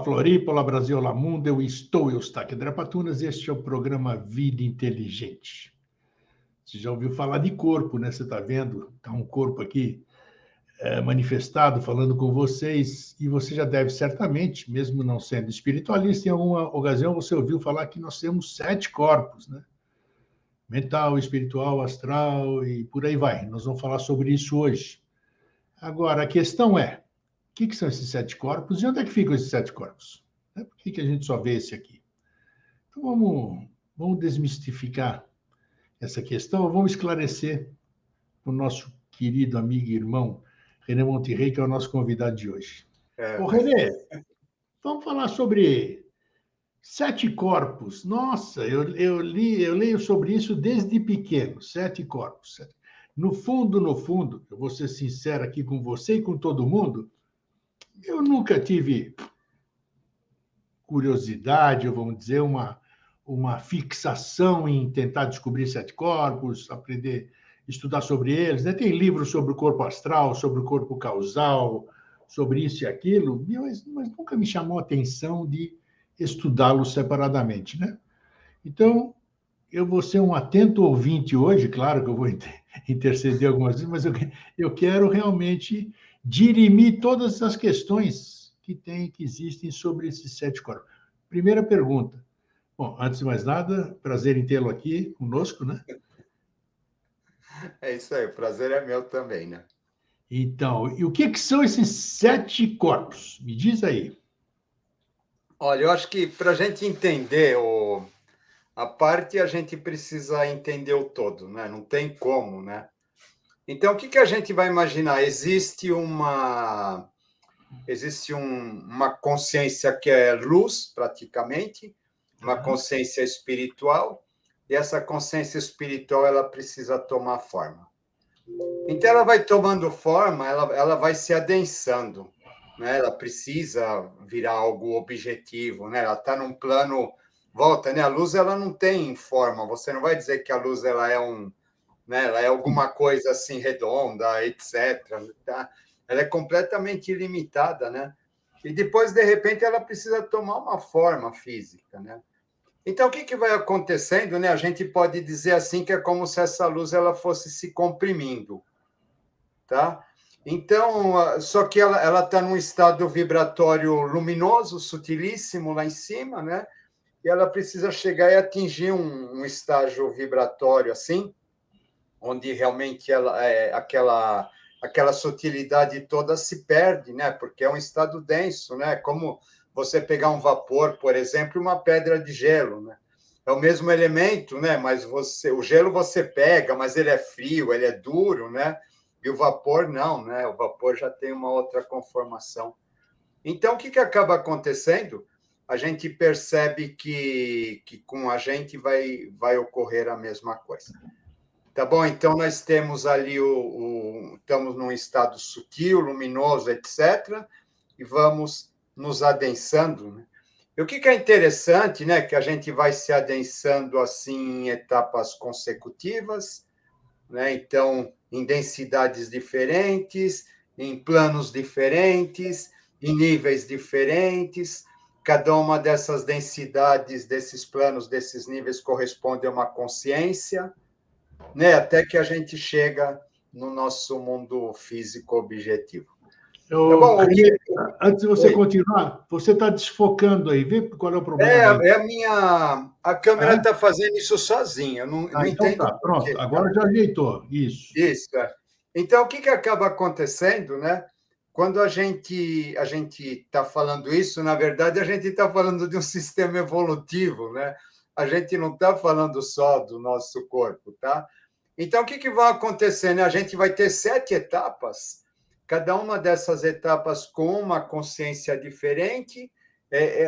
Olá, Floripa, olá, Brasil, olá, mundo. Eu Eustáquio André Patunas, e este é o programa Vida Inteligente. Você já ouviu falar de corpo, né? Você está vendo? Está um corpo aqui manifestado, falando com vocês, e você já deve certamente, mesmo não sendo espiritualista, em alguma ocasião você ouviu falar que nós temos 7 corpos, né? Mental, espiritual, astral e por aí vai. Nós vamos falar sobre isso hoje. Agora, a questão é, o que são esses 7 corpos e onde é que ficam esses 7 corpos? Por que a gente só vê esse aqui? Então, vamos desmistificar essa questão, vamos esclarecer para o nosso querido amigo e irmão René Monterrey, que é o nosso convidado de hoje. Ô, René, vamos falar sobre 7 corpos. Nossa, eu leio sobre isso desde pequeno, 7 corpos. No fundo, eu vou ser sincero aqui com você e com todo mundo, eu nunca tive curiosidade, ou vamos dizer, uma fixação em tentar descobrir 7 corpos, aprender, estudar sobre eles. Né? Tem livros sobre o corpo astral, sobre o corpo causal, sobre isso e aquilo, mas nunca me chamou a atenção de estudá-los separadamente. Né? Então, eu vou ser um atento ouvinte hoje, claro que eu vou interceder algumas vezes, mas eu quero realmente dirimir todas as questões que existem sobre esses 7 corpos. Primeira pergunta. Bom, antes de mais nada, prazer em tê-lo aqui conosco, né? É isso aí, o prazer é meu também, né? Então, e o que são esses 7 corpos? Me diz aí. Olha, eu acho que para a gente entender a parte, a gente precisa entender o todo, né? Não tem como, né? Então, o que a gente vai imaginar? Uma consciência que é luz, praticamente, uma consciência espiritual, e essa consciência espiritual ela precisa tomar forma. Então, ela vai tomando forma, ela vai se adensando, né? Ela precisa virar algo objetivo, né? Ela está num plano, volta, né? A luz ela não tem forma, você não vai dizer que a luz ela é né? Ela é alguma coisa assim redonda, etc. Tá? Ela é completamente ilimitada, né? E depois, de repente, ela precisa tomar uma forma física, né? Então, o que vai acontecendo, né? A gente pode dizer assim que é como se essa luz ela fosse se comprimindo, tá? Então, só que ela está num estado vibratório luminoso, sutilíssimo lá em cima, né? E ela precisa chegar e atingir um estágio vibratório assim, onde realmente aquela sutilidade toda se perde, né? Porque é um estado denso, né? Como você pegar um vapor, por exemplo, e uma pedra de gelo, né? É o mesmo elemento, né? Mas o gelo você pega, mas ele é frio, ele é duro, né? E o vapor não, né? O vapor já tem uma outra conformação. Então, o que acaba acontecendo? A gente percebe que com a gente vai ocorrer a mesma coisa. Tá bom? Então, nós temos ali estamos num estado sutil, luminoso, etc., e vamos nos adensando, né? E o que é interessante, né, que a gente vai se adensando assim em etapas consecutivas, né? Então, em densidades diferentes, em planos diferentes, em níveis diferentes. Cada uma dessas densidades, desses planos, desses níveis corresponde a uma consciência, né? Até que a gente chega no nosso mundo físico objetivo. Tá bom? René, antes de você continuar, você está desfocando aí, vê qual é o problema aí. A câmera está fazendo isso sozinha, eu não Então entendo tá, por pronto, quê. Tá? agora já ajeitou, isso. Isso, é. Então, o que acaba acontecendo, né? Quando a gente está falando isso, na verdade, a gente está falando de um sistema evolutivo, né? A gente não está falando só do nosso corpo, tá? Então, o que vai acontecer, né? A gente vai ter 7 etapas, cada uma dessas etapas com uma consciência diferente,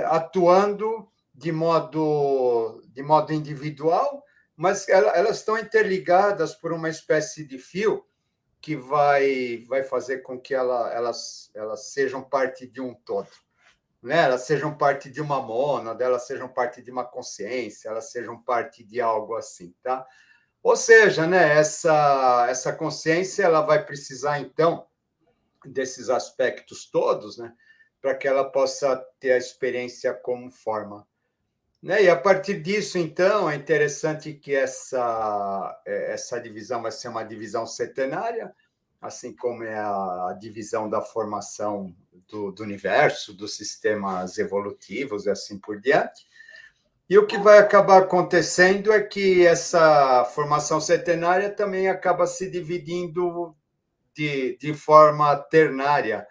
atuando de modo individual, mas elas estão interligadas por uma espécie de fio que vai fazer com que elas sejam parte de um todo, né? Elas sejam parte de uma mônada, elas sejam parte de uma consciência, elas sejam parte de algo assim, tá? Ou seja, né, essa consciência ela vai precisar, então, desses aspectos todos, né, para que ela possa ter a experiência como forma. Né? E a partir disso, então, é interessante que essa divisão vai ser uma divisão setenária, assim como é a divisão da formação do universo, dos sistemas evolutivos e assim por diante. E o que vai acabar acontecendo é que essa formação setenária também acaba se dividindo de forma ternária,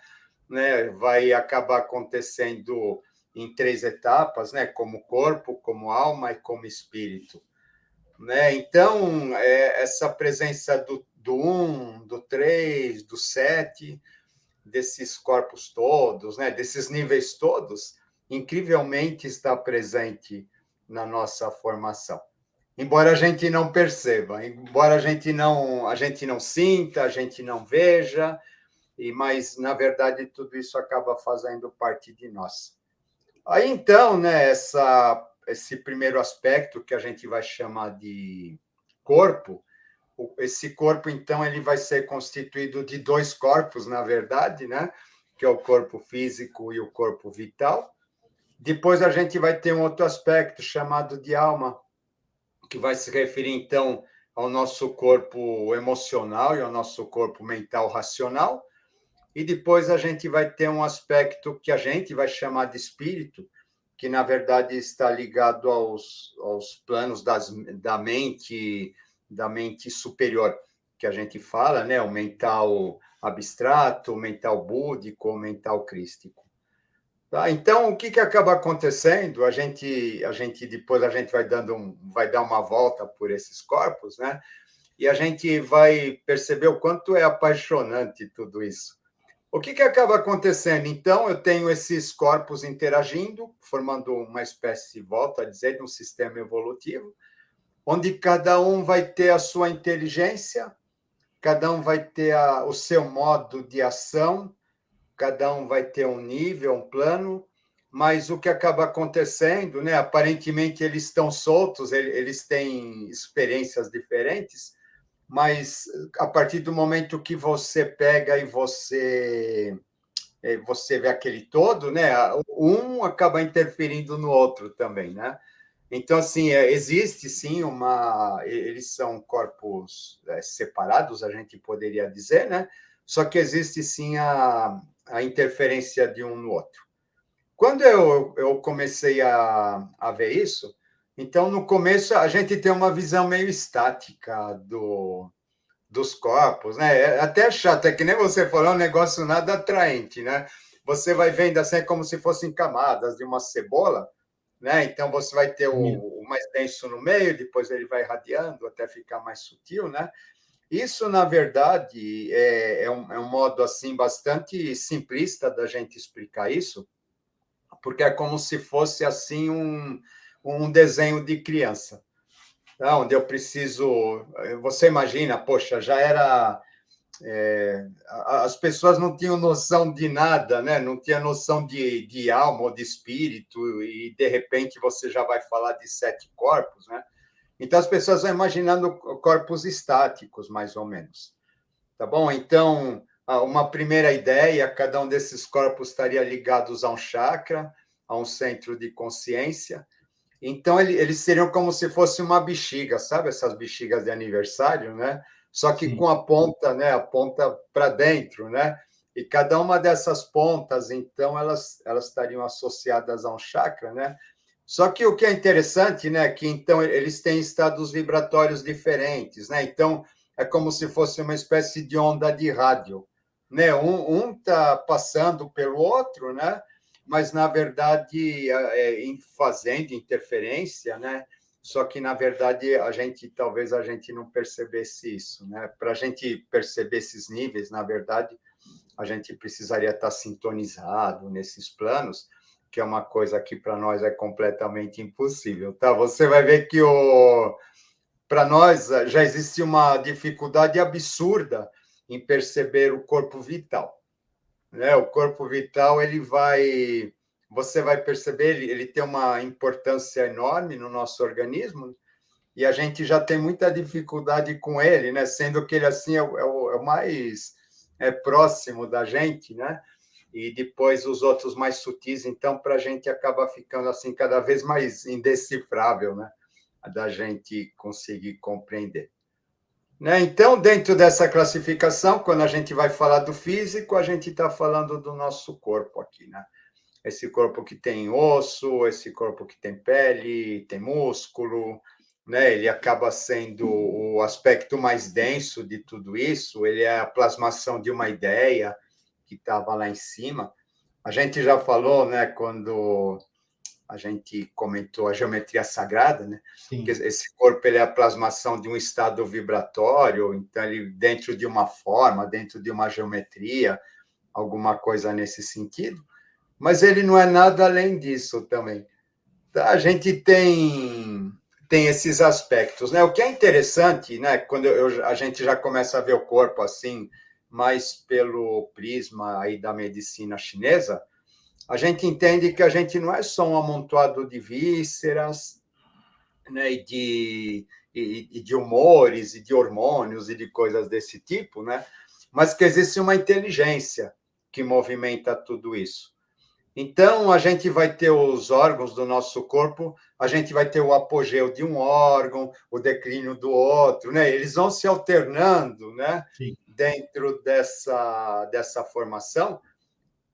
né? Vai acabar acontecendo em 3 etapas, né? Como corpo, como alma e como espírito. Né? Então, essa presença do 1, do 3, do 7, desses corpos todos, né? Desses níveis todos, incrivelmente está presente na nossa formação. Embora a gente não perceba, embora a gente não sinta, a gente não veja, mas, na verdade, tudo isso acaba fazendo parte de nós. Aí, então, né, esse primeiro aspecto que a gente vai chamar de corpo, esse corpo, então, ele vai ser constituído de 2 corpos, na verdade, né, que é o corpo físico e o corpo vital. Depois a gente vai ter um outro aspecto chamado de alma, que vai se referir, então, ao nosso corpo emocional e ao nosso corpo mental racional. E depois a gente vai ter um aspecto que a gente vai chamar de espírito, que, na verdade, está ligado aos planos da mente superior, que a gente fala, né? O mental abstrato, o mental búdico, o mental crístico. Tá? Então, o que acaba acontecendo? Depois a gente vai dar uma volta por esses corpos, né? E a gente vai perceber o quanto é apaixonante tudo isso. O que acaba acontecendo? Então, eu tenho esses corpos interagindo, formando uma espécie, volto a dizer, de um sistema evolutivo, onde cada um vai ter a sua inteligência, cada um vai ter o seu modo de ação, cada um vai ter um nível, um plano, mas o que acaba acontecendo, né? Aparentemente eles estão soltos, eles têm experiências diferentes, mas a partir do momento que você pega e você vê aquele todo, né? Um acaba interferindo no outro também, né? Então, assim, existe sim eles são corpos separados, a gente poderia dizer, né? Só que existe sim a interferência de um no outro. Quando eu comecei a ver isso, então, no começo, a gente tem uma visão meio estática dos corpos, né? É até chato, é que nem você falou, é um negócio nada atraente, né? Você vai vendo assim como se fossem camadas de uma cebola, né? Então você vai ter o mais denso no meio, depois ele vai irradiando até ficar mais sutil, né? Isso, na verdade, é um modo assim bastante simplista da gente explicar isso, porque é como se fosse assim um desenho de criança, onde eu preciso. Você imagina, poxa, já era. As pessoas não tinham noção de nada, né? Não tinha noção de alma ou de espírito, e de repente você já vai falar de 7 corpos, né? Então as pessoas vão imaginando corpos estáticos, mais ou menos. Tá bom? Então, uma primeira ideia: cada um desses corpos estaria ligados a um chakra, a um centro de consciência. Então, eles seriam como se fosse uma bexiga, sabe? Essas bexigas de aniversário, né? Só que com a ponta, né? A ponta para dentro, né? E cada uma dessas pontas, então, elas estariam associadas a um chakra, né? Só que o que é interessante, né? Que então eles têm estados vibratórios diferentes, né? Então, é como se fosse uma espécie de onda de rádio, né? Um tá passando pelo outro, né? Mas, na verdade, fazendo interferência, né? Só que, na verdade, talvez a gente não percebesse isso, né? Para a gente perceber esses níveis, na verdade, a gente precisaria estar sintonizado nesses planos, que é uma coisa que para nós é completamente impossível, tá? Você vai ver que para nós já existe uma dificuldade absurda em perceber o corpo vital. Né? O corpo vital, você vai perceber, ele tem uma importância enorme no nosso organismo, e a gente já tem muita dificuldade com ele, né? Sendo que ele assim é o mais próximo da gente, né? e depois os outros mais sutis, então, para a gente acaba ficando assim cada vez mais indecifrável, né? Da gente conseguir compreender. Né? Então, dentro dessa classificação, quando a gente vai falar do físico, a gente está falando do nosso corpo aqui, né? Esse corpo que tem osso, esse corpo que tem pele, tem músculo, né? Ele acaba sendo o aspecto mais denso de tudo isso, ele é a plasmação de uma ideia que estava lá em cima. A gente já falou, né, quando a gente comentou a geometria sagrada, né? Sim. Que esse corpo ele é a plasmação de um estado vibratório, então ele dentro de uma forma, dentro de uma geometria, alguma coisa nesse sentido, mas ele não é nada além disso também. A gente tem esses aspectos, né? O que é interessante, né? Quando a gente já começa a ver o corpo assim, mais pelo prisma aí da medicina chinesa, a gente entende que a gente não é só um amontoado de vísceras, né, e de humores, e de hormônios, e de coisas desse tipo, né, mas que existe uma inteligência que movimenta tudo isso. Então, a gente vai ter os órgãos do nosso corpo, a gente vai ter o apogeu de um órgão, o declínio do outro, né? Eles vão se alternando, né? Sim. Dentro dessa formação.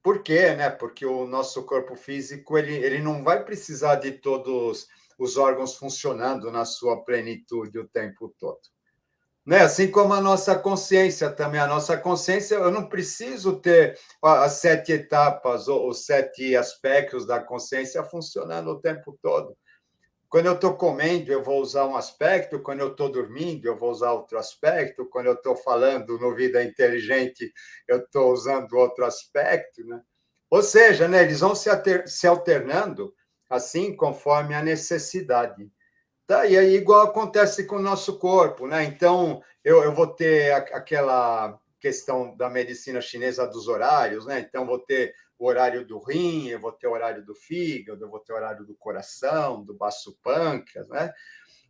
Por quê? Né? Porque o nosso corpo físico ele não vai precisar de todos os órgãos funcionando na sua plenitude o tempo todo. Né? Assim como a nossa consciência também. A nossa consciência, eu não preciso ter as 7 etapas ou os 7 aspectos da consciência funcionando o tempo todo. Quando eu estou comendo, eu vou usar um aspecto, quando eu estou dormindo, eu vou usar outro aspecto, quando eu estou falando no Vida Inteligente, eu estou usando outro aspecto. Né? Ou seja, né, eles vão se alternando assim conforme a necessidade. Tá, e aí, igual acontece com o nosso corpo, né? Então, eu vou ter aquela questão da medicina chinesa dos horários, né? Então, vou ter o horário do rim, eu vou ter o horário do fígado, eu vou ter o horário do coração, do baço pâncreas, né?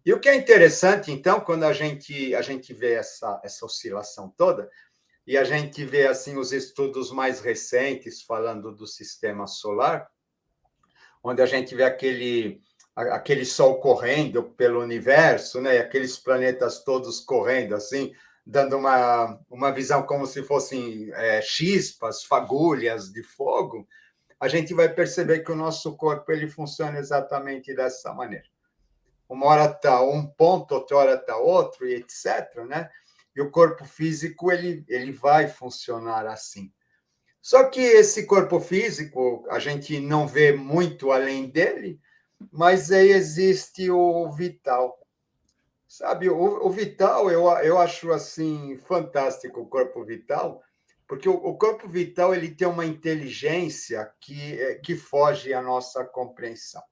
E o que é interessante, então, quando a gente vê essa oscilação toda, e a gente vê, assim, os estudos mais recentes falando do sistema solar, onde a gente vê aquele Sol correndo pelo universo, né? Aqueles planetas todos correndo, assim, dando uma visão como se fossem chispas, fagulhas de fogo, a gente vai perceber que o nosso corpo ele funciona exatamente dessa maneira. Uma hora está um ponto, outra hora está outro, e etc. Né? E o corpo físico ele vai funcionar assim. Só que esse corpo físico, a gente não vê muito além dele, mas aí existe o vital. Sabe, o vital, eu acho assim fantástico o corpo vital, porque o corpo vital ele tem uma inteligência que foge à nossa compreensão.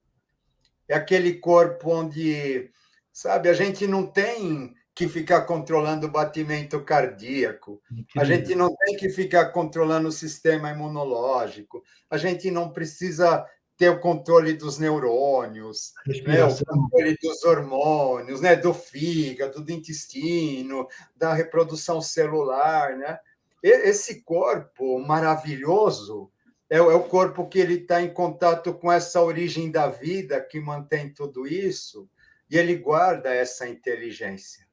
É aquele corpo onde, sabe, a gente não tem que ficar controlando o batimento cardíaco, a Incrível. gente não tem que ficar controlando o sistema imunológico, a gente não precisa ter o controle dos neurônios, né, o Respiração. controle dos hormônios, né, do fígado, do intestino, da reprodução celular, né? Esse corpo maravilhoso é o corpo que ele está em contato com essa origem da vida que mantém tudo isso, e ele guarda essa inteligência.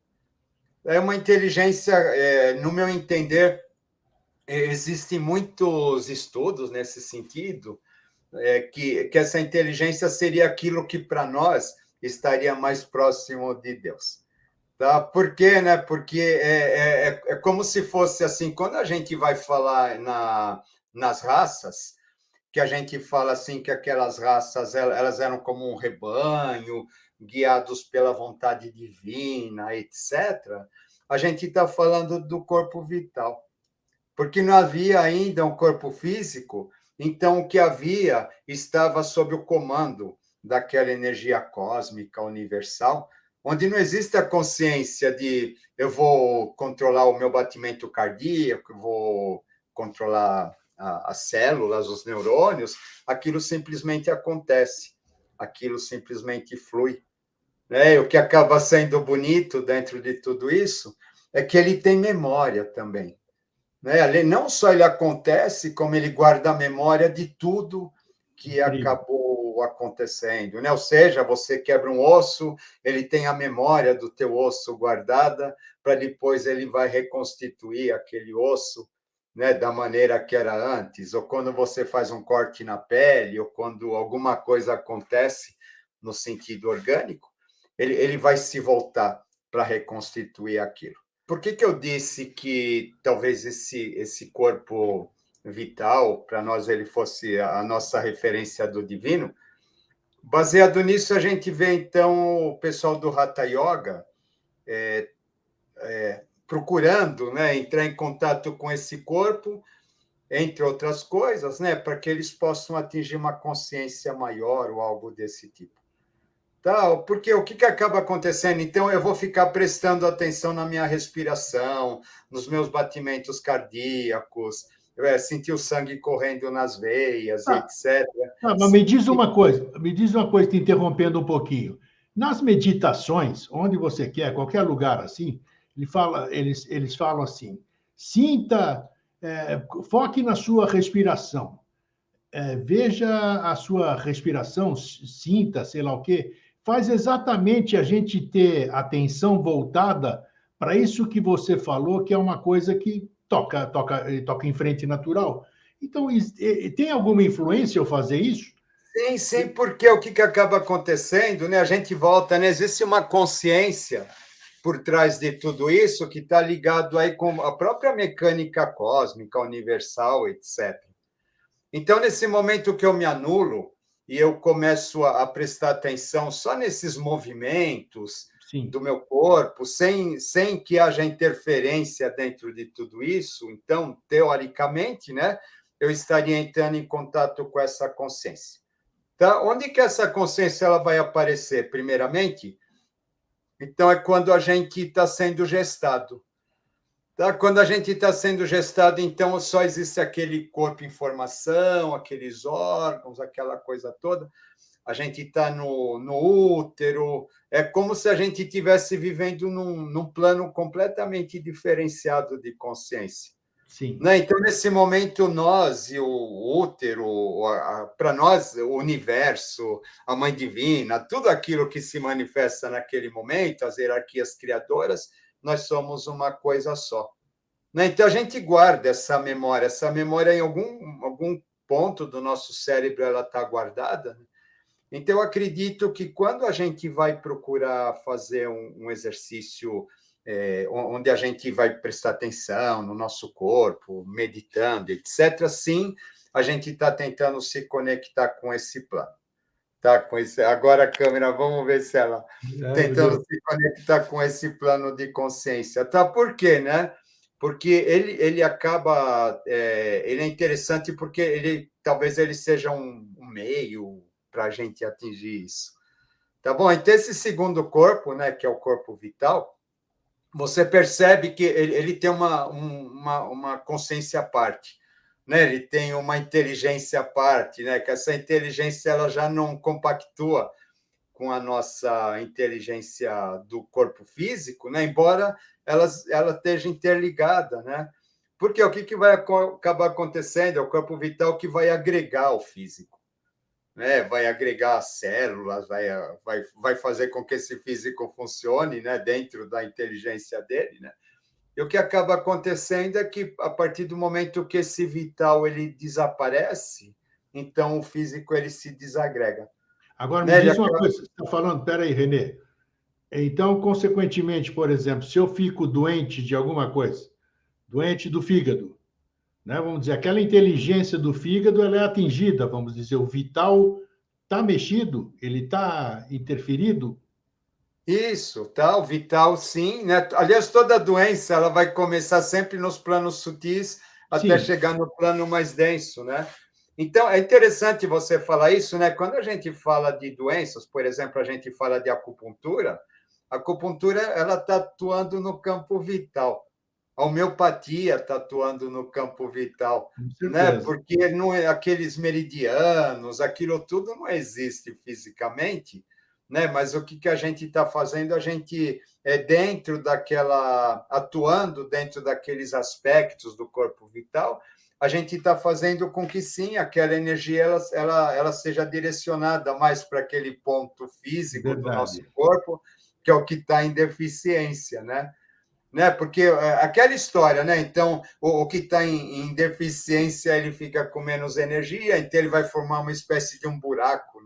É uma inteligência, no meu entender, existem muitos estudos nesse sentido, que essa inteligência seria aquilo que para nós estaria mais próximo de Deus. Tá? Por quê? Né? Porque é como se fosse assim, quando a gente vai falar nas raças, que a gente fala assim que aquelas raças elas eram como um rebanho, guiados pela vontade divina, etc. A gente está falando do corpo vital, porque não havia ainda um corpo físico, então o que havia estava sob o comando daquela energia cósmica universal, onde não existe a consciência de eu vou controlar o meu batimento cardíaco, vou controlar as células, os neurônios, aquilo simplesmente acontece, aquilo simplesmente flui. Né? E o que acaba sendo bonito dentro de tudo isso é que ele tem memória também. né? Não só ele acontece, como ele guarda a memória de tudo que Incrível. acabou acontecendo, né? Ou seja, você quebra um osso, ele tem a memória do teu osso guardada, para depois ele vai reconstituir aquele osso, né, da maneira que era antes, ou quando você faz um corte na pele, ou quando alguma coisa acontece no sentido orgânico, ele vai se voltar para reconstituir aquilo. Por que eu disse que talvez esse corpo vital, para nós, ele fosse a nossa referência do divino? Baseado nisso, a gente vê, então, o pessoal do Hatha Yoga procurando, né, entrar em contato com esse corpo, entre outras coisas, né, para que eles possam atingir uma consciência maior ou algo desse tipo. Tá, porque o que acaba acontecendo? Então, eu vou ficar prestando atenção na minha respiração, nos meus batimentos cardíacos, sentir o sangue correndo nas veias, e Ah, etc. mas me diz uma coisa, te interrompendo um pouquinho. Nas meditações, onde você quer, qualquer lugar assim, eles falam assim: sinta, foque na sua respiração. Veja a sua respiração, sinta, sei lá o quê, faz exatamente a gente ter atenção voltada para isso que você falou, que é uma coisa que toca em frente natural. Então, tem alguma influência eu fazer isso? Sim, sim, porque o que acaba acontecendo, né? A gente volta, né? Existe uma consciência por trás de tudo isso que está ligado aí com a própria mecânica cósmica, universal, etc. Então, nesse momento que eu me anulo e eu começo a prestar atenção só nesses movimentos Sim. do meu corpo, sem que haja interferência dentro de tudo isso, então, teoricamente, né, eu estaria entrando em contato com essa consciência. Tá? Onde que essa consciência ela vai aparecer, primeiramente? Então, é quando a gente está sendo gestado. Tá? Quando a gente está sendo gestado, então só existe aquele corpo em formação, aqueles órgãos, aquela coisa toda. A gente está no útero, é como se a gente estivesse vivendo num plano completamente diferenciado de consciência. Sim. Né? Então, nesse momento, nós e o útero, para nós, o universo, a Mãe Divina, tudo aquilo que se manifesta naquele momento, as hierarquias criadoras, nós somos uma coisa só. Né? Então, a gente guarda essa memória em algum ponto do nosso cérebro, ela está guardada. Né? Então, eu acredito que quando a gente vai procurar fazer um exercício onde a gente vai prestar atenção no nosso corpo, meditando, etc., sim, a gente está tentando se conectar com esse plano. Tá, com esse... Agora a câmera, vamos ver se ela tentando se conectar com esse plano de consciência. Tá? Por quê, né? Porque ele acaba... ele é interessante porque talvez ele seja um meio para a gente atingir isso. Tá bom? Então, esse segundo corpo, né, que é o corpo vital, você percebe que ele tem uma consciência à parte, né? Ele tem uma inteligência à parte, né? Que essa inteligência ela já não compactua com a nossa inteligência do corpo físico, né? Embora ela esteja interligada, né? Porque o que vai acabar acontecendo é o corpo vital que vai agregar o físico, né? Vai agregar células, vai fazer com que esse físico funcione, né? Dentro da inteligência dele, né? E o que acaba acontecendo é que, a partir do momento que esse vital ele desaparece, então o físico ele se desagrega. Agora, me Né? diz uma coisa, você está falando, peraí, Renê. Então, consequentemente, por exemplo, se eu fico doente de alguma coisa, doente do fígado, né? Vamos dizer, aquela inteligência do fígado ela é atingida, vamos dizer, o vital está mexido, ele está interferido. Isso, tá? O vital, sim, né? Aliás, toda doença ela vai começar sempre nos planos sutis até Sim, chegar no plano mais denso, né? Então, é interessante você falar isso, né? Quando a gente fala de doenças, por exemplo, a gente fala de acupuntura, a acupuntura ela está atuando no campo vital. A homeopatia está atuando no campo vital, com né? certeza. Porque não é aqueles meridianos, aquilo tudo não existe fisicamente, né? Mas o que a gente está fazendo? A gente atuando dentro daqueles aspectos do corpo vital, a gente está fazendo com que, sim, aquela energia ela seja direcionada mais para aquele ponto físico do nosso Verdade. corpo, que é o que está em deficiência, né? Porque aquela história, né? Então, o que está em deficiência, ele fica com menos energia, então ele vai formar uma espécie de um buraco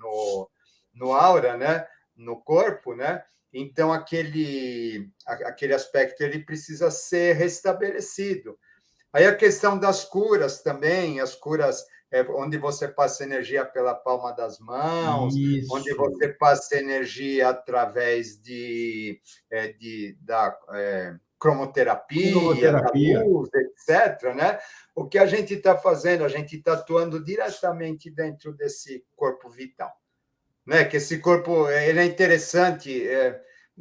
no aura, né? No corpo, né? Então, aquele aspecto ele precisa ser restabelecido. Aí a questão das curas também, as curas onde você passa energia pela palma das mãos, onde Isso. você passa energia através da cromoterapia, da Cromoterapia. luz, etc., né? O que a gente está fazendo? A gente está atuando diretamente dentro desse corpo vital, né? Que esse corpo ele é interessante.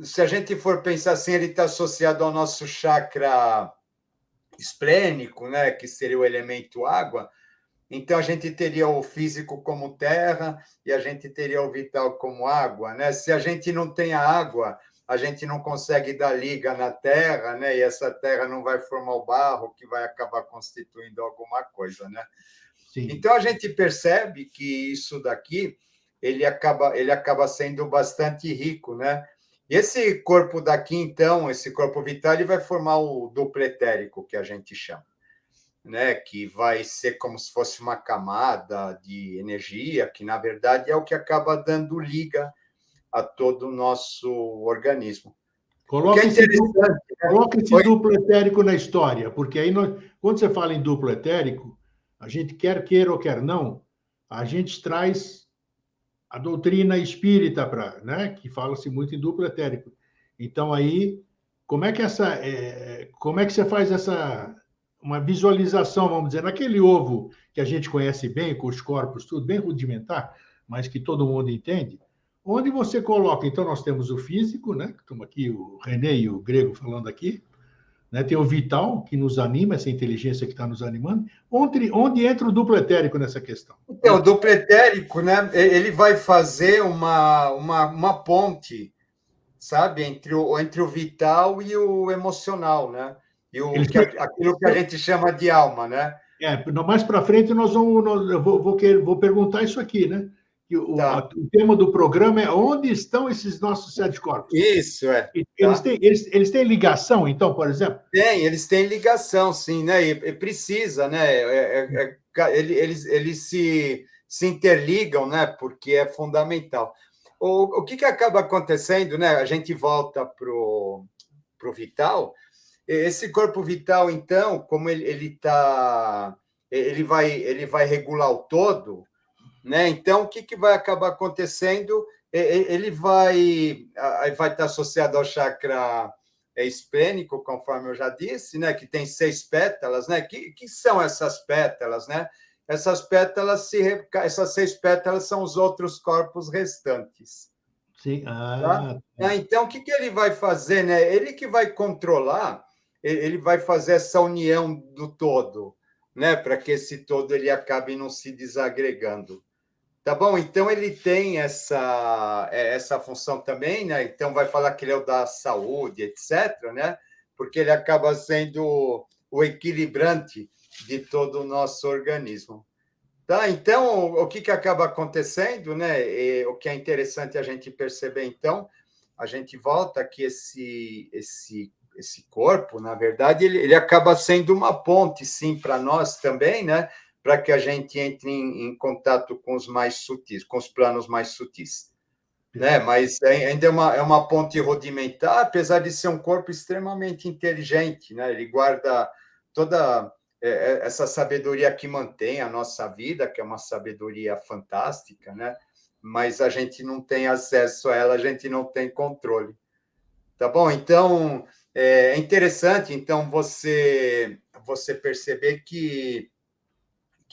Se a gente for pensar assim, ele está associado ao nosso chakra esplênico, né? Que seria o elemento água. Então, a gente teria o físico como terra e a gente teria o vital como água, né? Se a gente não tem a água, a gente não consegue dar liga na terra, né? E essa terra não vai formar o barro que vai acabar constituindo alguma coisa, né? Sim. Então, a gente percebe que isso daqui ele acaba sendo bastante rico, né? E esse corpo daqui, então, esse corpo vital, ele vai formar o duplo etérico, que a gente chama, né, que vai ser como se fosse uma camada de energia, que na verdade é o que acaba dando liga a todo o nosso organismo. O que é interessante, né? Coloca esse duplo etérico na história, porque aí quando você fala em duplo etérico, a gente quer queira ou quer não, a gente traz a doutrina espírita para, né, que fala-se muito em duplo etérico. Então aí, como é que você faz uma visualização, vamos dizer, naquele ovo que a gente conhece bem, com os corpos tudo bem rudimentar, mas que todo mundo entende, onde você coloca, então nós temos o físico, né, que estamos aqui o René e o Grego falando aqui, né, tem o vital que nos anima, essa inteligência que está nos animando, onde entra o duplo etérico nessa questão? Então, o duplo etérico, né, ele vai fazer uma ponte, sabe, entre o vital e o emocional, né? E Eles têm, aquilo que a gente chama de alma, né? mais para frente eu vou perguntar isso aqui, né? Que Tá. o tema do programa é onde estão esses nossos sete corpos? Isso é, Eles tá? têm, eles, eles têm ligação, então, por exemplo? Eles têm ligação, sim, né? E precisa, né? Eles se interligam, né? Porque é fundamental. O que acaba acontecendo, né? A gente volta pro vital. Esse corpo vital, então, como ele vai regular o todo, né? Então, o que vai acabar acontecendo? Ele vai estar associado ao chakra esplênico, conforme eu já disse, né? Que tem 6 pétalas, né? Que são essas pétalas, né? Essas 6 pétalas são os outros corpos restantes. Sim. Tá? Tá. Então, o que ele vai fazer, né? Ele que vai controlar, ele vai fazer essa união do todo, né? Para que esse todo ele acabe não se desagregando. Tá bom? Então, ele tem essa função também, né? Então, vai falar que ele é o da saúde, etc., né? Porque ele acaba sendo o equilibrante de todo o nosso organismo. Tá? Então, o que acaba acontecendo, né? E o que é interessante a gente perceber, então, a gente volta que esse corpo, na verdade, ele acaba sendo uma ponte, sim, para nós também, né? Para que a gente entre em contato com os mais sutis, com os planos mais sutis. Né? Mas ainda é uma ponte rudimentar, apesar de ser um corpo extremamente inteligente, né? Ele guarda toda essa sabedoria que mantém a nossa vida, que é uma sabedoria fantástica, né? Mas a gente não tem acesso a ela, a gente não tem controle. Tá bom? Então, é interessante, então, você perceber que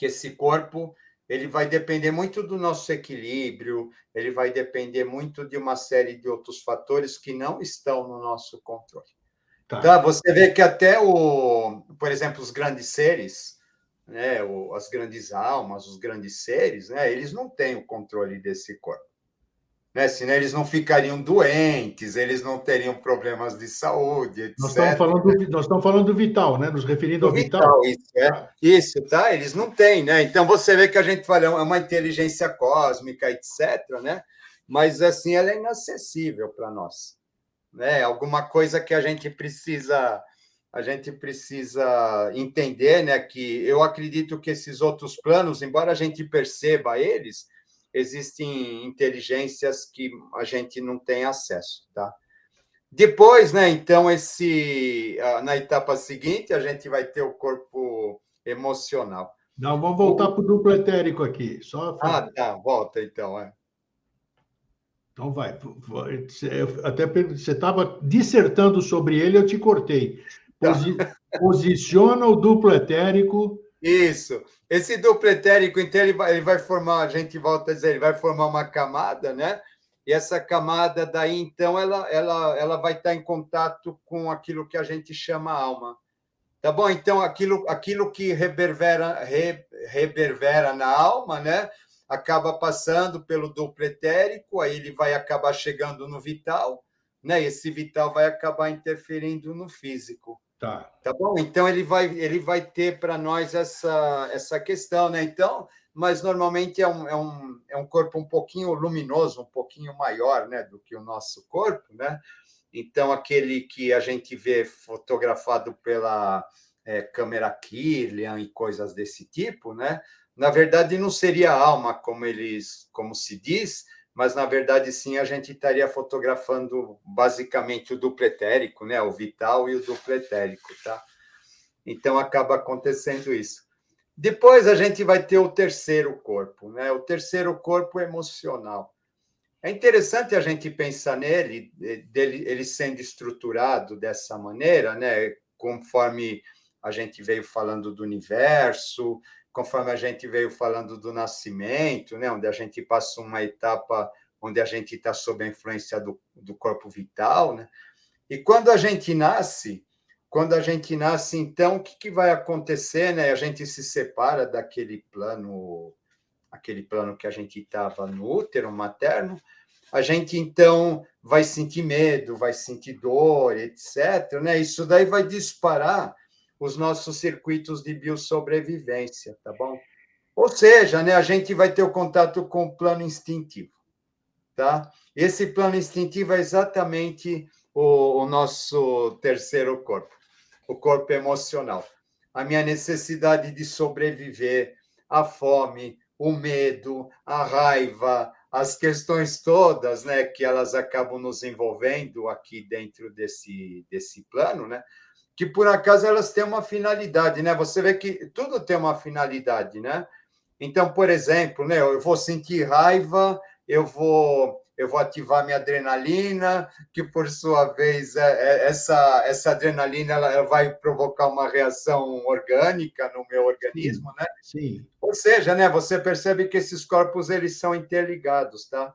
esse corpo ele vai depender muito do nosso equilíbrio, ele vai depender muito de uma série de outros fatores que não estão no nosso controle. Tá? Tá. Você vê que até por exemplo, os grandes seres, né, as grandes almas, os grandes seres, né, eles não têm o controle desse corpo. né? Senão eles não ficariam doentes, eles não teriam problemas de saúde, Nós estamos etc. falando nós estamos falando do vital, né? Nos referindo Do ao vital. vital, isso, é. Tá. Isso, tá? Eles não têm, né? Então você vê que a gente fala, é uma inteligência cósmica, etc., né? Mas assim, ela é inacessível para nós, né? Alguma coisa que a gente precisa entender, né? Que eu acredito que esses outros planos, embora a gente perceba eles, existem inteligências que a gente não tem acesso, tá? Depois, né, então, na etapa seguinte, a gente vai ter o corpo emocional. Não, vamos voltar para o duplo etérico aqui. Só Tá, volta então. Então vai. Até você estava dissertando sobre ele, eu te cortei. Tá. Posiciona o duplo etérico. Isso. Esse duplo etérico, então, ele vai formar, a gente volta a dizer, ele vai formar uma camada, né? E essa camada daí, então, ela vai estar em contato com aquilo que a gente chama alma. Tá bom? Então, aquilo que reverbera na alma, né? Acaba passando pelo duplo etérico, aí ele vai acabar chegando no vital, né? E esse vital vai acabar interferindo no físico. Tá. Tá bom? Então, ele vai ter para nós essa questão, né? Então, mas normalmente é um corpo um pouquinho luminoso, um pouquinho maior, né, do que o nosso corpo, né? Então, aquele que a gente vê fotografado pela câmera Kirlian e coisas desse tipo, né? Na verdade, não seria alma, como se diz, mas na verdade, sim, a gente estaria fotografando basicamente o duplo etérico, né? O vital e o duplo etérico, tá? Então, acaba acontecendo isso. Depois, a gente vai ter o terceiro corpo, né? O terceiro corpo emocional. É interessante a gente pensar nele, ele sendo estruturado dessa maneira, né? Conforme a gente veio falando do universo, conforme a gente veio falando do nascimento, né? Onde a gente passa uma etapa onde a gente está sob a influência do corpo vital, né? E quando a gente nasce, então, o que vai acontecer, né? A gente se separa daquele plano, aquele plano que a gente estava no útero materno, a gente então vai sentir medo, vai sentir dor, etc. Né? Isso daí vai disparar os nossos circuitos de biossobrevivência, tá bom? Ou seja, né, a gente vai ter o contato com o plano instintivo, tá? Esse plano instintivo é exatamente o nosso terceiro corpo, o corpo emocional. A minha necessidade de sobreviver, a fome, o medo, a raiva, as questões todas, né, que elas acabam nos envolvendo aqui dentro desse plano, né, que por acaso elas têm uma finalidade, né? Você vê que tudo tem uma finalidade, né? Então, por exemplo, né, eu vou sentir raiva, eu vou ativar minha adrenalina, que por sua vez essa adrenalina ela vai provocar uma reação orgânica no meu Sim, organismo, né? sim. Ou seja, né, você percebe que esses corpos eles são interligados, tá?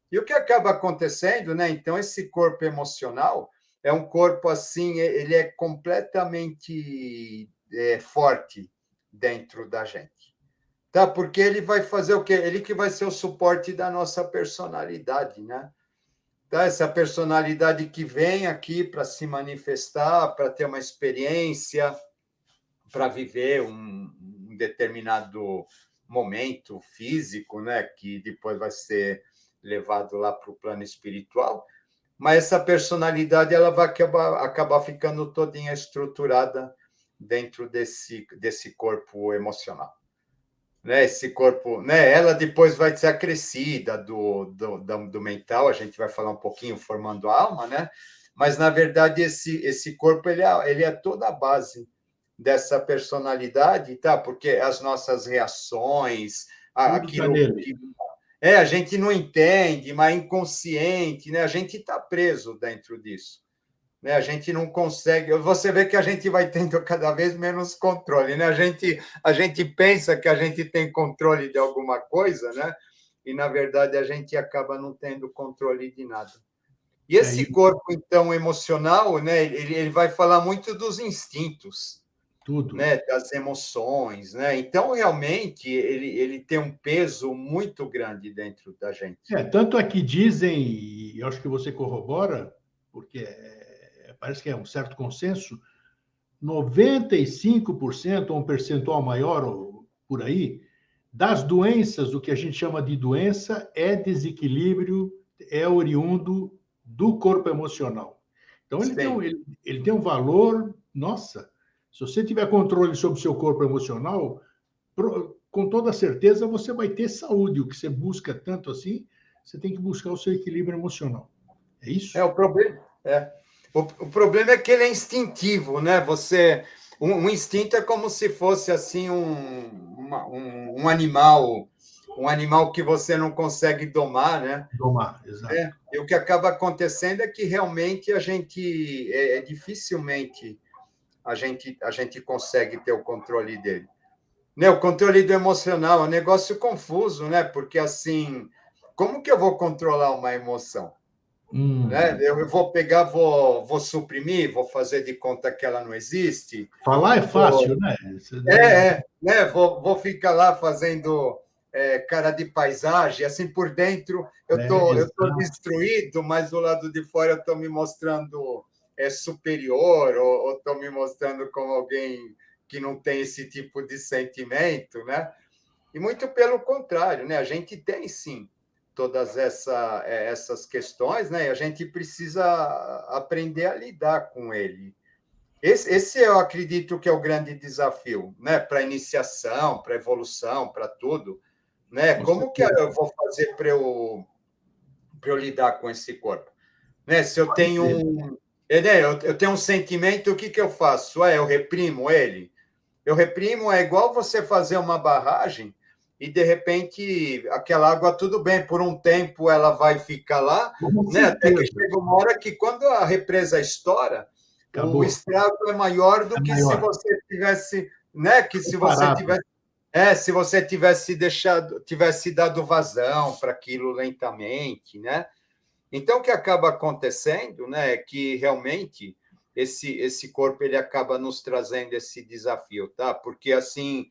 E o que acaba acontecendo, né? Então esse corpo emocional é um corpo assim, ele é completamente forte dentro da gente, tá? Porque ele vai fazer o quê? Ele que vai ser o suporte da nossa personalidade, né? Tá? Essa personalidade que vem aqui para se manifestar, para ter uma experiência, para viver um determinado momento físico, né, que depois vai ser levado lá para o plano espiritual, mas essa personalidade ela vai acabar ficando todinha estruturada dentro desse corpo emocional. Né, esse corpo, né, ela depois vai ser acrescida do mental, a gente vai falar um pouquinho formando a alma, né? Mas, na verdade, esse corpo ele é toda a base dessa personalidade, tá? Porque as nossas reações, Tudo está aquilo nele. que a gente não entende, mas é inconsciente, né? A gente está preso dentro disso, né? A gente não consegue. Você vê que a gente vai tendo cada vez menos controle, né? A gente pensa que a gente tem controle de alguma coisa, né? E na verdade a gente acaba não tendo controle de nada. E esse corpo então emocional, né? Ele vai falar muito dos instintos. Tudo. Né, das emoções, né? Então, realmente, ele tem um peso muito grande dentro da gente. Tanto é que dizem, e eu acho que você corrobora, porque parece que é um certo consenso, 95%, ou um percentual maior, ou por aí, das doenças, o que a gente chama de doença, é desequilíbrio, é oriundo do corpo emocional. Então, Sim. ele tem um valor, nossa, se você tiver controle sobre o seu corpo emocional, com toda certeza você vai ter saúde. O que você busca tanto assim, você tem que buscar o seu equilíbrio emocional. É isso? O problema o problema é que ele é instintivo, né? Um instinto é como se fosse assim um animal que você não consegue domar, né? Domar, exato. E o que acaba acontecendo é que realmente a gente dificilmente a gente consegue ter o controle dele. Né, o controle do emocional é um negócio confuso, né? Porque assim, como que eu vou controlar uma emoção? Né? Eu vou pegar, vou suprimir, vou fazer de conta que ela não existe. Falar é Vou, fácil, né? Você deve... né? Vou ficar lá fazendo cara de paisagem, assim por dentro eu tô Exato. destruído, mas do lado de fora eu estou me mostrando superior, ou estou me mostrando como alguém que não tem esse tipo de sentimento, né? E muito pelo contrário, né? A gente tem sim todas essas questões, né? E a gente precisa aprender a lidar com ele. Esse eu acredito que é o grande desafio, né? Para iniciação, para evolução, para tudo, né? Com Como que certeza. eu vou fazer para eu lidar com esse corpo? Né? Se eu Pode tenho ser. eu tenho um sentimento, o que que eu faço? Eu reprimo ele? Eu reprimo, é igual você fazer uma barragem e, de repente, aquela água, tudo bem, por um tempo ela vai ficar lá, Com né? Até que certeza. chega uma hora que, quando a represa estoura, o Acabou. estrago é maior É do que se maior. você tivesse, né? Que se você Separado. tivesse, se você tivesse dado vazão para aquilo lentamente, né? Então, o que acaba acontecendo, né, é que realmente esse corpo ele acaba nos trazendo esse desafio, tá? Porque assim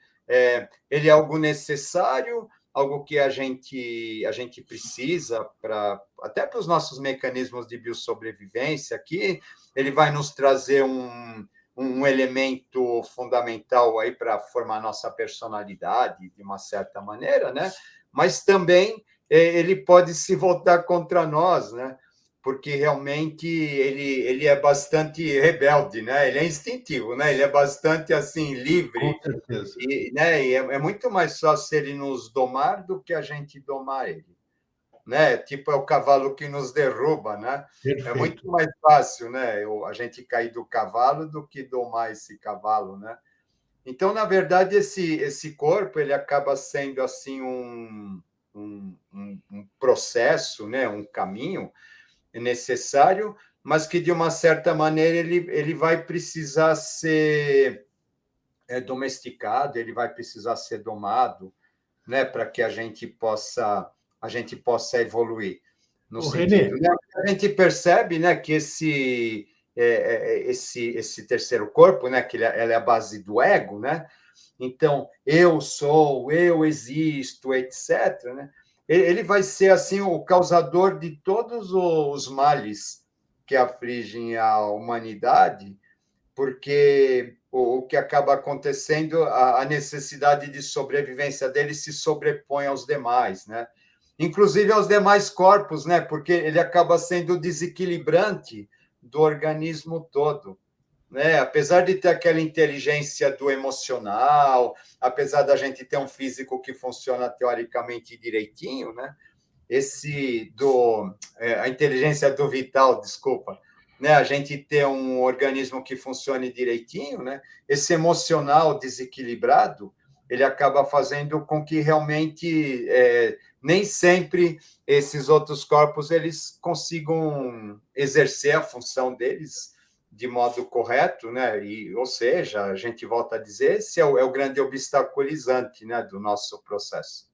ele é algo necessário, algo que a gente precisa para até para os nossos mecanismos de biossobrevivência aqui, ele vai nos trazer um elemento fundamental aí para formar nossa personalidade de uma certa maneira, né? Mas também ele pode se voltar contra nós, né? Porque realmente ele é bastante rebelde, né? Ele é instintivo, né? Ele é bastante assim Com livre certeza. né? E é muito mais fácil ele nos domar do que a gente domar ele, né? Tipo, é o cavalo que nos derruba, né? É muito Perfeito. mais fácil, né? A gente cair do cavalo do que domar esse cavalo, né? Então, na verdade, esse corpo ele acaba sendo assim um processo, né? Um caminho necessário, mas que de uma certa maneira ele vai precisar ser domesticado, ele vai precisar ser domado, né? Para que a gente possa evoluir no Ô, sentido, Renê, né? A gente percebe, né? Que esse terceiro corpo, né? Que ela é a base do ego, né? Então, eu sou, eu existo, etc., né? Ele vai ser, assim, o causador de todos os males que afligem a humanidade, porque o que acaba acontecendo, a necessidade de sobrevivência dele se sobrepõe aos demais, né? Inclusive aos demais corpos, né? Porque ele acaba sendo desequilibrante do organismo todo, né? Apesar de ter aquela inteligência do emocional, apesar da gente ter um físico que funciona teoricamente direitinho, né? A inteligência do vital, desculpa, né? A gente ter um organismo que funcione direitinho, né? Esse emocional desequilibrado, ele acaba fazendo com que realmente nem sempre esses outros corpos eles consigam exercer a função deles de modo correto, né? Ou seja, a gente volta a dizer, esse é o grande obstaculizante, né, do nosso processo.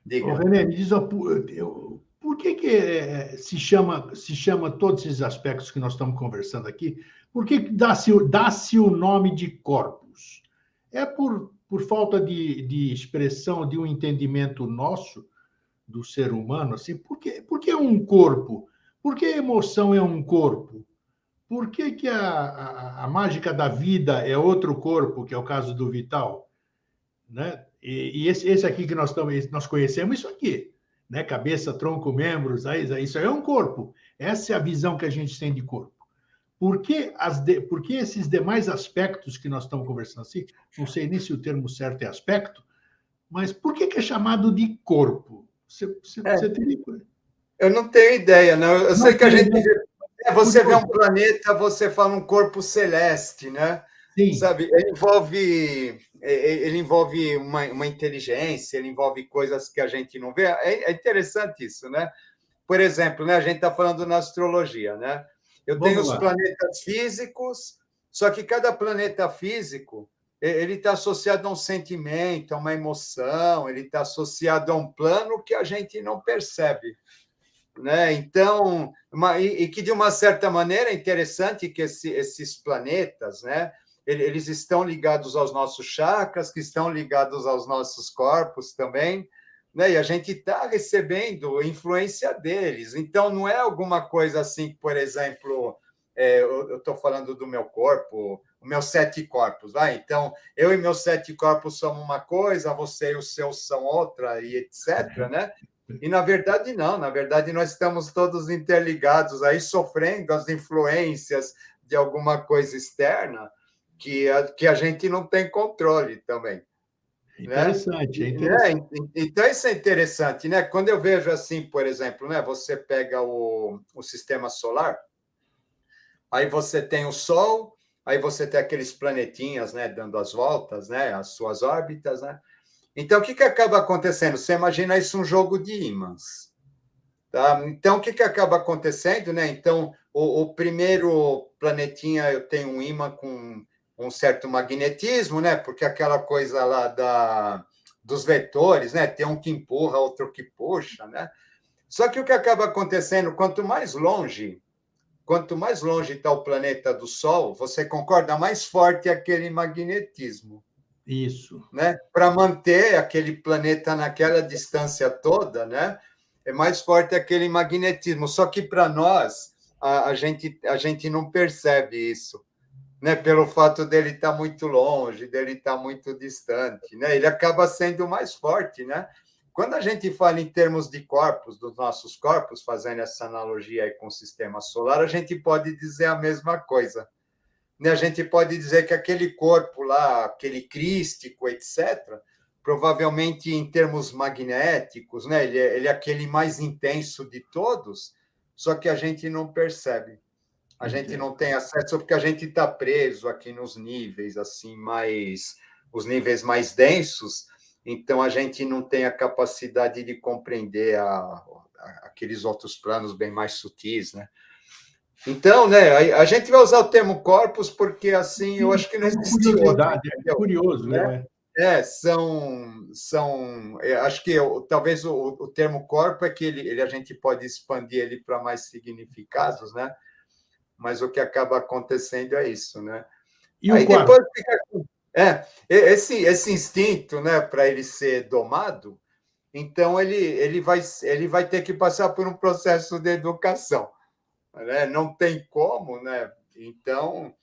ô, Diga. Renê, me diz, ó, por que se chama todos esses aspectos que nós estamos conversando aqui, por que dá-se o nome de corpos? corpos? É por falta de expressão, de um entendimento nosso do ser humano? Assim, por que um corpo? Por que a emoção é um corpo? Por que a mágica da vida é outro corpo, que é o caso do Vital? Né? E esse aqui que nós conhecemos, isso aqui, né? Cabeça, tronco, membros, isso aí é um corpo. Essa é a visão que a gente tem de corpo. Por que esses demais aspectos que nós estamos conversando assim, não sei nem se o termo certo é aspecto, mas por que é chamado de corpo? Você teria... Eu não tenho ideia, não. Eu sei que a gente né? você vê um planeta, você fala um corpo celeste, né? Sim. Sabe, ele envolve uma inteligência, ele envolve coisas que a gente não vê. É interessante isso, né? Por exemplo, né, a gente está falando na astrologia, né? Eu tenho Vamos os lá. planetas físicos, só que cada planeta físico ele está associado a um sentimento, a uma emoção, ele está associado a um plano que a gente não percebe, né? Então, que de uma certa maneira é interessante que esses planetas, né? Eles estão ligados aos nossos chakras, que estão ligados aos nossos corpos também, né? E a gente está recebendo influência deles. Então, não é alguma coisa assim, por exemplo, eu estou falando do meu corpo, os meus 7 corpos, vai. Então, eu e meus 7 corpos somos uma coisa, você e os seus são outra, e etc., né? E, na verdade, não. Na verdade, nós estamos todos interligados aí, sofrendo as influências de alguma coisa externa que a gente não tem controle também, né? Interessante, é interessante. Então, isso é interessante, né? Quando eu vejo assim, por exemplo, né? Você pega o sistema solar, aí você tem o Sol, aí você tem aqueles planetinhas, né? Dando as voltas, né? As suas órbitas, né? Então, o que acaba acontecendo? Você imagina isso um jogo de ímãs. Tá? Então, o que acaba acontecendo? Né? Então, o primeiro planetinha eu tenho um ímã com um certo magnetismo, né? Porque aquela coisa lá dos vetores, né? Tem um que empurra, outro que puxa, né? Só que o que acaba acontecendo, quanto mais longe está o planeta do Sol, você concorda? Mais forte é aquele magnetismo. Isso. Né? Para manter aquele planeta naquela distância toda, né? É mais forte aquele magnetismo. Só que para nós, a gente não percebe isso, né? Pelo fato dele estar muito longe, dele estar muito distante, né? Ele acaba sendo mais forte, né? Quando a gente fala em termos de corpos, dos nossos corpos, fazendo essa analogia aí com o sistema solar, a gente pode dizer a mesma coisa. A gente pode dizer que aquele corpo lá, aquele crístico, etc., provavelmente em termos magnéticos, né? Ele é aquele mais intenso de todos, só que a gente não percebe. A gente Entendo. não tem acesso porque a gente está preso aqui nos níveis assim os níveis mais densos, então a gente não tem a capacidade de compreender aqueles outros planos bem mais sutis, né? Então, né, a gente vai usar o termo corpos porque, assim, eu Sim, acho que não como existe outro, curiosidade, é entendeu? curioso, Né? é. Acho que talvez o termo corpo é que a gente pode expandir ele para mais significados, né? Mas o que acaba acontecendo é isso, né? E o Aí quarto? depois fica... esse instinto, né, para ele ser domado, então ele vai ter que passar por um processo de educação, né? Não tem como, né? Então,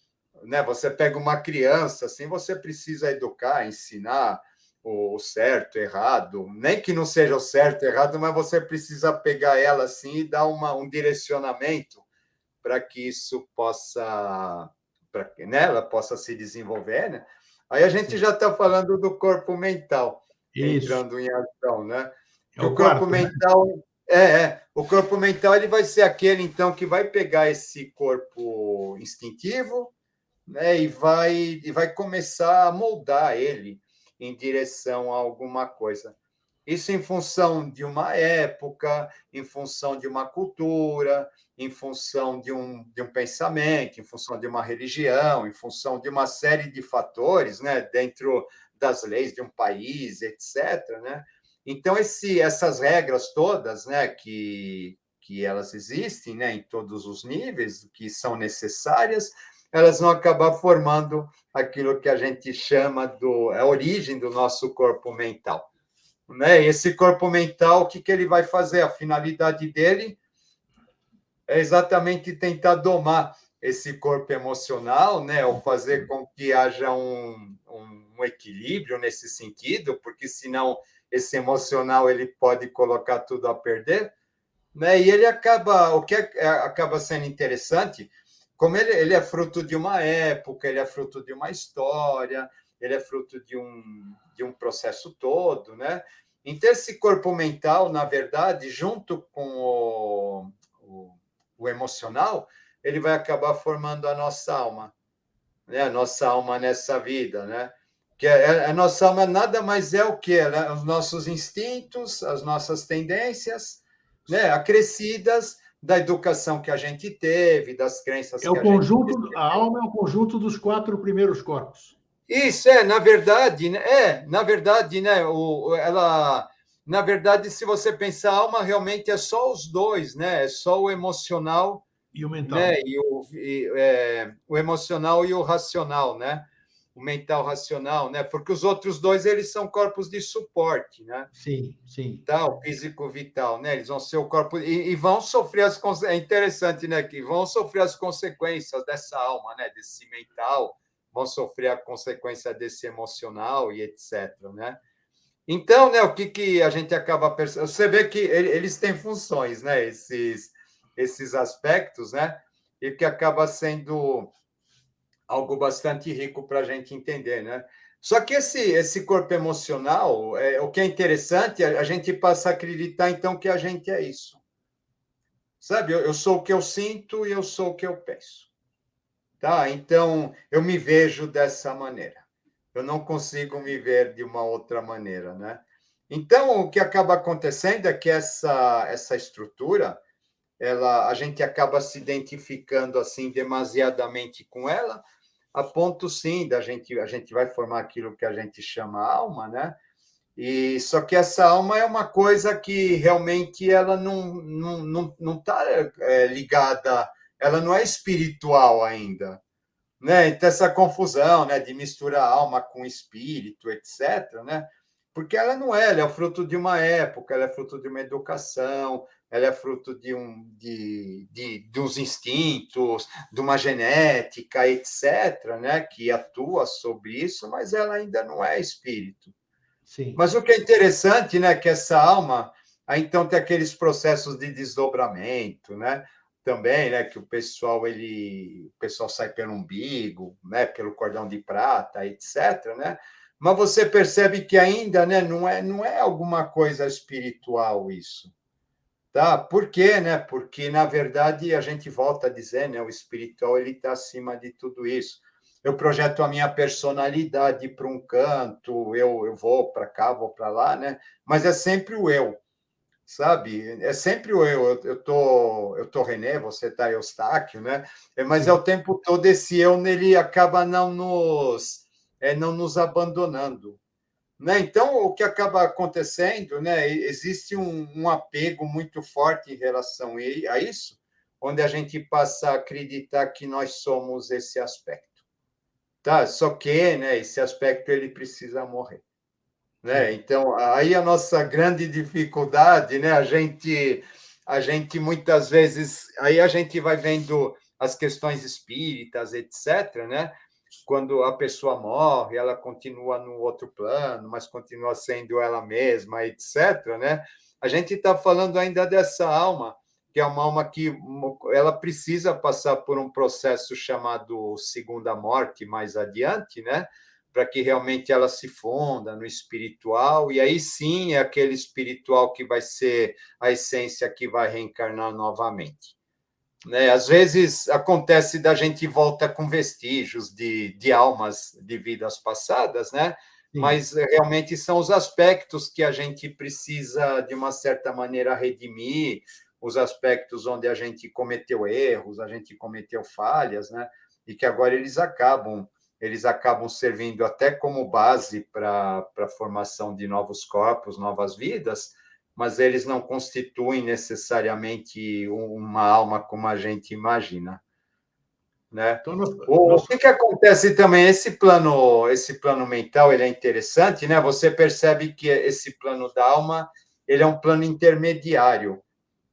né, você pega uma criança, assim, você precisa educar, ensinar o certo, errado, nem que não seja o certo, errado, mas você precisa pegar ela assim e dar um direcionamento para que isso possa, para que ela possa se desenvolver, né? Aí a gente Sim. já está falando do corpo mental Isso. entrando em ação, né? É Que o o corpo quarto, né? mental o corpo mental ele vai ser aquele então que vai pegar esse corpo instintivo, né, e vai começar a moldar ele em direção a alguma coisa. Isso em função de uma época, em função de uma cultura, em função de um pensamento, em função de uma religião, em função de uma série de fatores, né, dentro das leis de um país, etc., né? Então, essas regras todas, né, que elas existem, né, em todos os níveis, que são necessárias, elas vão acabar formando aquilo que a gente chama a origem do nosso corpo mental. Né? Esse corpo mental, o que ele vai fazer? A finalidade dele é exatamente tentar domar esse corpo emocional, né? Ou fazer com que haja um equilíbrio nesse sentido, porque senão esse emocional ele pode colocar tudo a perder, né? E ele acaba, acaba sendo interessante, como ele é fruto de uma época, ele é fruto de uma história, ele é fruto de um processo todo, né? Então, esse corpo mental, na verdade, junto com o emocional, ele vai acabar formando a nossa alma, né? A nossa alma nessa vida, né? Que a nossa alma nada mais é o que? Né? Os nossos instintos, as nossas tendências, né? Acrescidas da educação que a gente teve, das crenças É que o a gente conjunto, a recebeu. alma é o conjunto dos 4 primeiros corpos. Isso na verdade, né? Na verdade, né? Na verdade, se você pensar, a alma realmente é só os dois, né? É só o emocional, E o mental. né? O emocional e o racional, né? O mental racional, né? Porque os outros dois eles são corpos de suporte, né? Sim, sim. Tá, o físico vital, né? Eles vão ser o corpo e vão sofrer as consequências. É interessante, né? Que vão sofrer as consequências dessa alma, né? Desse mental, vão sofrer a consequência desse emocional e etc, né? Então, né? O que a gente acaba percebendo? Você vê que eles têm funções, né? Esses aspectos, né? E que acaba sendo algo bastante rico para a gente entender, né? Só que esse corpo emocional, o que é interessante, a gente passa a acreditar, então, que a gente é isso. Sabe? Eu sou o que eu sinto e eu sou o que eu penso. Tá? Então, eu me vejo dessa maneira. Eu não consigo me ver de uma outra maneira, né? Então, o que acaba acontecendo é que essa estrutura, a gente acaba se identificando assim demasiadamente com ela, a ponto sim a gente vai formar aquilo que a gente chama alma, né? E só que essa alma é uma coisa que realmente ela não está ligada, ela não é espiritual ainda, né? Então essa confusão, né, de misturar alma com espírito, etc, né? Porque ela é fruto de uma época, ela é fruto de uma educação, ela é fruto de uns instintos, de uma genética, etc, né, que atua sobre isso, mas ela ainda não é espírito. Sim. Mas o que é interessante, né, que essa alma, aí então tem aqueles processos de desdobramento, né? Também, né, que o pessoal sai pelo umbigo, né, pelo cordão de prata, etc, né? Mas você percebe que ainda, né, não é alguma coisa espiritual isso. Tá? Por quê, né? Porque na verdade a gente volta a dizer, né, o espiritual ele está acima de tudo isso. Eu projeto a minha personalidade para um canto, eu vou para cá, vou para lá, né? Mas é sempre o eu, sabe? É sempre o eu. Eu tô René, você tá Eustáquio, né? Mas é Sim. o tempo todo esse eu, ele acaba não nos abandonando, né? Então, o que acaba acontecendo, né? Existe um apego muito forte em relação a isso, onde a gente passa a acreditar que nós somos esse aspecto, tá? Só que, né? Esse aspecto ele precisa morrer, né? Sim. Então, aí a nossa grande dificuldade, né? A gente muitas vezes, aí a gente vai vendo as questões espíritas, etc, né? Quando a pessoa morre, ela continua no outro plano, mas continua sendo ela mesma, etc, né? A gente está falando ainda dessa alma, que é uma alma que ela precisa passar por um processo chamado segunda morte mais adiante, né? Para que realmente ela se funda no espiritual, e aí sim é aquele espiritual que vai ser a essência que vai reencarnar novamente, né? Às vezes acontece da gente volta com vestígios de almas de vidas passadas, né? Sim. Mas realmente são os aspectos que a gente precisa, de uma certa maneira, redimir, os aspectos onde a gente cometeu erros, a gente cometeu falhas, né? E que agora eles acabam servindo até como base para a formação de novos corpos, novas vidas, mas eles não constituem necessariamente uma alma como a gente imagina. né? Então, O que acontece também, esse plano mental, ele é interessante, né? Você percebe que esse plano da alma, ele é um plano intermediário,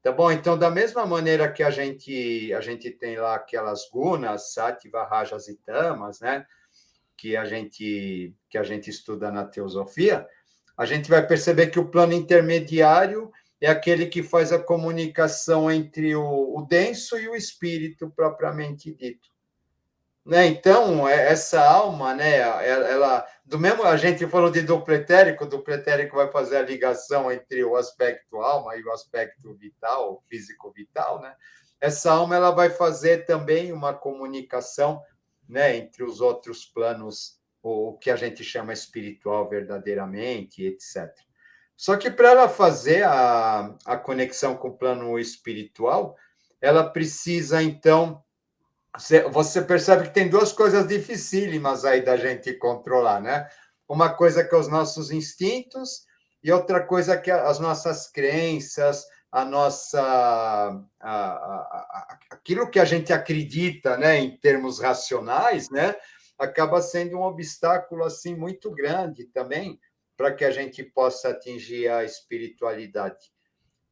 tá bom? Então, da mesma maneira que a gente tem lá aquelas gunas, sattva, rajas e tamas, né? Que a gente estuda na teosofia, a gente vai perceber que o plano intermediário é aquele que faz a comunicação entre o denso e o espírito propriamente dito. Né? Então, essa alma, né, ela, do mesmo, a gente falou de duplo etérico vai fazer a ligação entre o aspecto alma e o aspecto vital, físico vital, né? Essa alma ela vai fazer também uma comunicação, né, entre os outros planos, o que a gente chama espiritual verdadeiramente, etc. Só que para ela fazer a conexão com o plano espiritual, ela precisa, então, você percebe que tem duas coisas dificílimas aí da gente controlar, né? Uma coisa que é os nossos instintos e outra coisa que é as nossas crenças, aquilo que a gente acredita, né, em termos racionais, né, acaba sendo um obstáculo assim muito grande também para que a gente possa atingir a espiritualidade,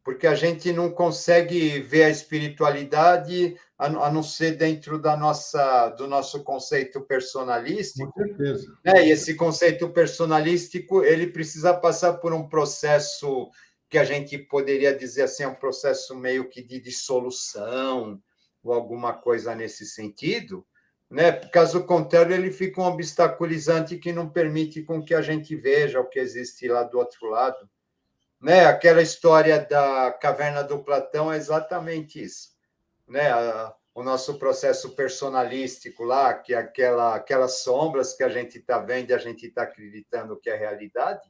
porque a gente não consegue ver a espiritualidade a não ser dentro do nosso conceito com personalístico, certeza. né? E esse conceito personalístico ele precisa passar por um processo que a gente poderia dizer assim, um processo meio que de dissolução ou alguma coisa nesse sentido, né? Caso contrário, ele fica um obstaculizante que não permite com que a gente veja o que existe lá do outro lado, né? Aquela história da caverna do Platão é exatamente isso, né? O nosso processo personalístico lá, que é aquelas sombras que a gente está vendo e a gente está acreditando que é realidade,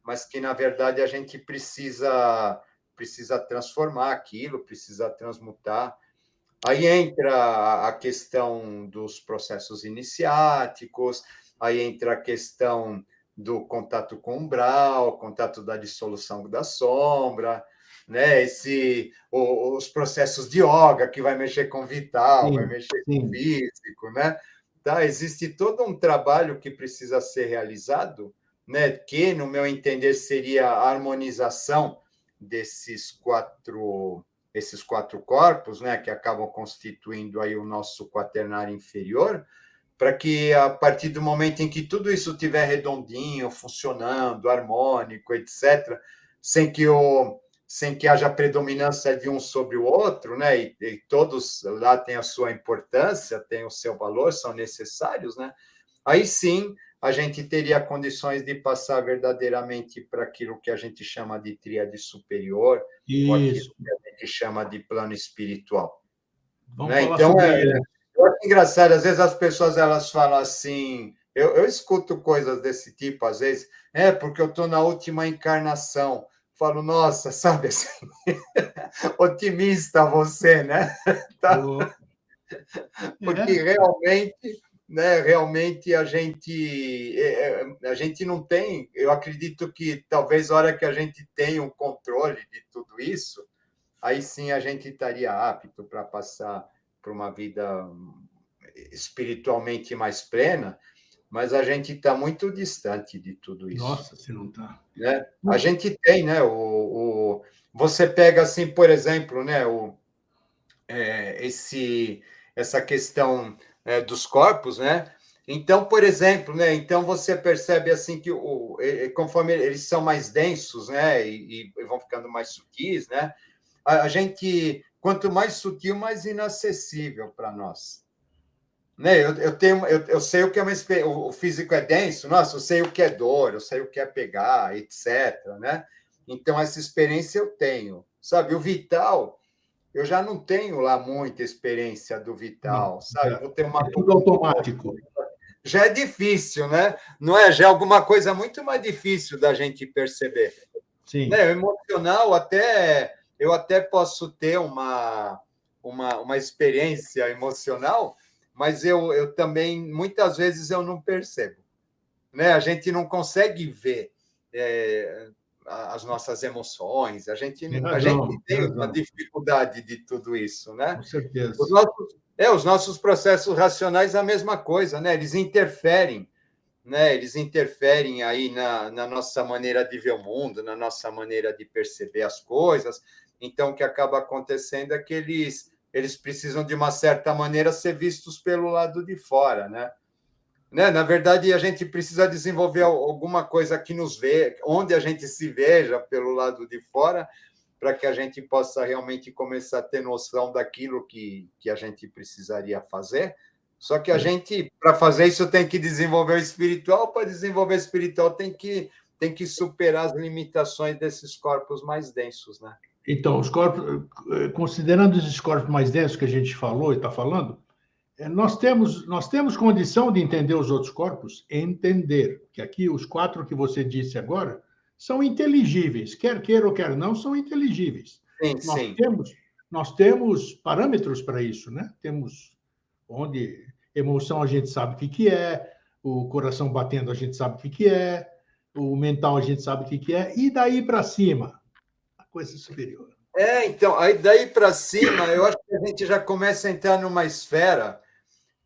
mas que, na verdade, a gente precisa transformar aquilo, precisa transmutar. Aí entra a questão dos processos iniciáticos, aí entra a questão do contato com o umbral, contato da dissolução da sombra, né? Os processos de yoga, que vai mexer com o vital, vai Sim, mexer com o sim. físico, né? Tá? Existe todo um trabalho que precisa ser realizado, né? Que, no meu entender, seria a harmonização esses quatro corpos, né, que acabam constituindo aí o nosso quaternário inferior, para que, a partir do momento em que tudo isso estiver redondinho, funcionando, harmônico, etc., sem que haja predominância de um sobre o outro, né, e todos lá têm a sua importância, têm o seu valor, são necessários, né, aí sim a gente teria condições de passar verdadeiramente para aquilo que a gente chama de tríade superior, ou aquilo Isso. que a gente chama de plano espiritual. Vamos Né? falar Então, sobre isso. eu acho engraçado, às vezes as pessoas elas falam assim, eu escuto coisas desse tipo, às vezes, porque eu estou na última encarnação. Falo, nossa, sabe assim, otimista você, né? Tá? Oh, Porque é, realmente, né, realmente a gente não tem, eu acredito que talvez a hora que a gente tenha um controle de tudo isso, aí sim a gente estaria apto para passar por uma vida espiritualmente mais plena, mas a gente está muito distante de tudo isso, nossa, se não está. né? A gente tem, né? Você pega assim, por exemplo, né? Essa questão dos corpos, né? Então, por exemplo, né? Então você percebe assim que conforme eles são mais densos, né? E vão ficando mais sutis, né? A gente, quanto mais sutil, mais inacessível para nós. Né? Eu sei o que é o físico é denso, nossa, eu sei o que é dor, eu sei o que é pegar, etc. Né? Então, essa experiência eu tenho. Sabe, o vital, eu já não tenho lá muita experiência do Não, vital, sabe? Vou ter é tudo automático. já é difícil, né? Não é? Já é alguma coisa muito mais difícil da gente perceber. Sim. Né? O emocional, eu até posso ter uma experiência emocional, mas eu também, muitas vezes, eu não percebo. Né? A gente não consegue ver as nossas emoções, a gente Tem tem razão, tem uma razão. dificuldade de tudo isso. Né? Com certeza. Os nossos, Os nossos processos racionais é a mesma coisa, né? Eles interferem, né? Eles interferem aí na nossa maneira de ver o mundo, na nossa maneira de perceber as coisas. Então, o que acaba acontecendo é que eles precisam, de uma certa maneira, ser vistos pelo lado de fora, né? Na verdade, a gente precisa desenvolver alguma coisa que nos vê, onde a gente se veja pelo lado de fora, para que a gente possa realmente começar a ter noção daquilo que a gente precisaria fazer. Só que a gente, para fazer isso, tem que desenvolver o espiritual. Para desenvolver o espiritual, tem que superar as limitações desses corpos mais densos, né? Então, os corpos, considerando esses corpos mais densos que a gente falou e está falando, nós temos condição de entender os outros corpos? Entender que aqui os 4 que você disse agora são inteligíveis, quer queira ou quer não, são inteligíveis. Sim, Nós sim. temos, nós temos parâmetros para isso, né? Temos onde emoção a gente sabe o que é, o coração batendo a gente sabe o que é, o mental a gente sabe o que é, e daí para cima, a coisa superior. Então, aí daí para cima, eu acho que a gente já começa a entrar numa esfera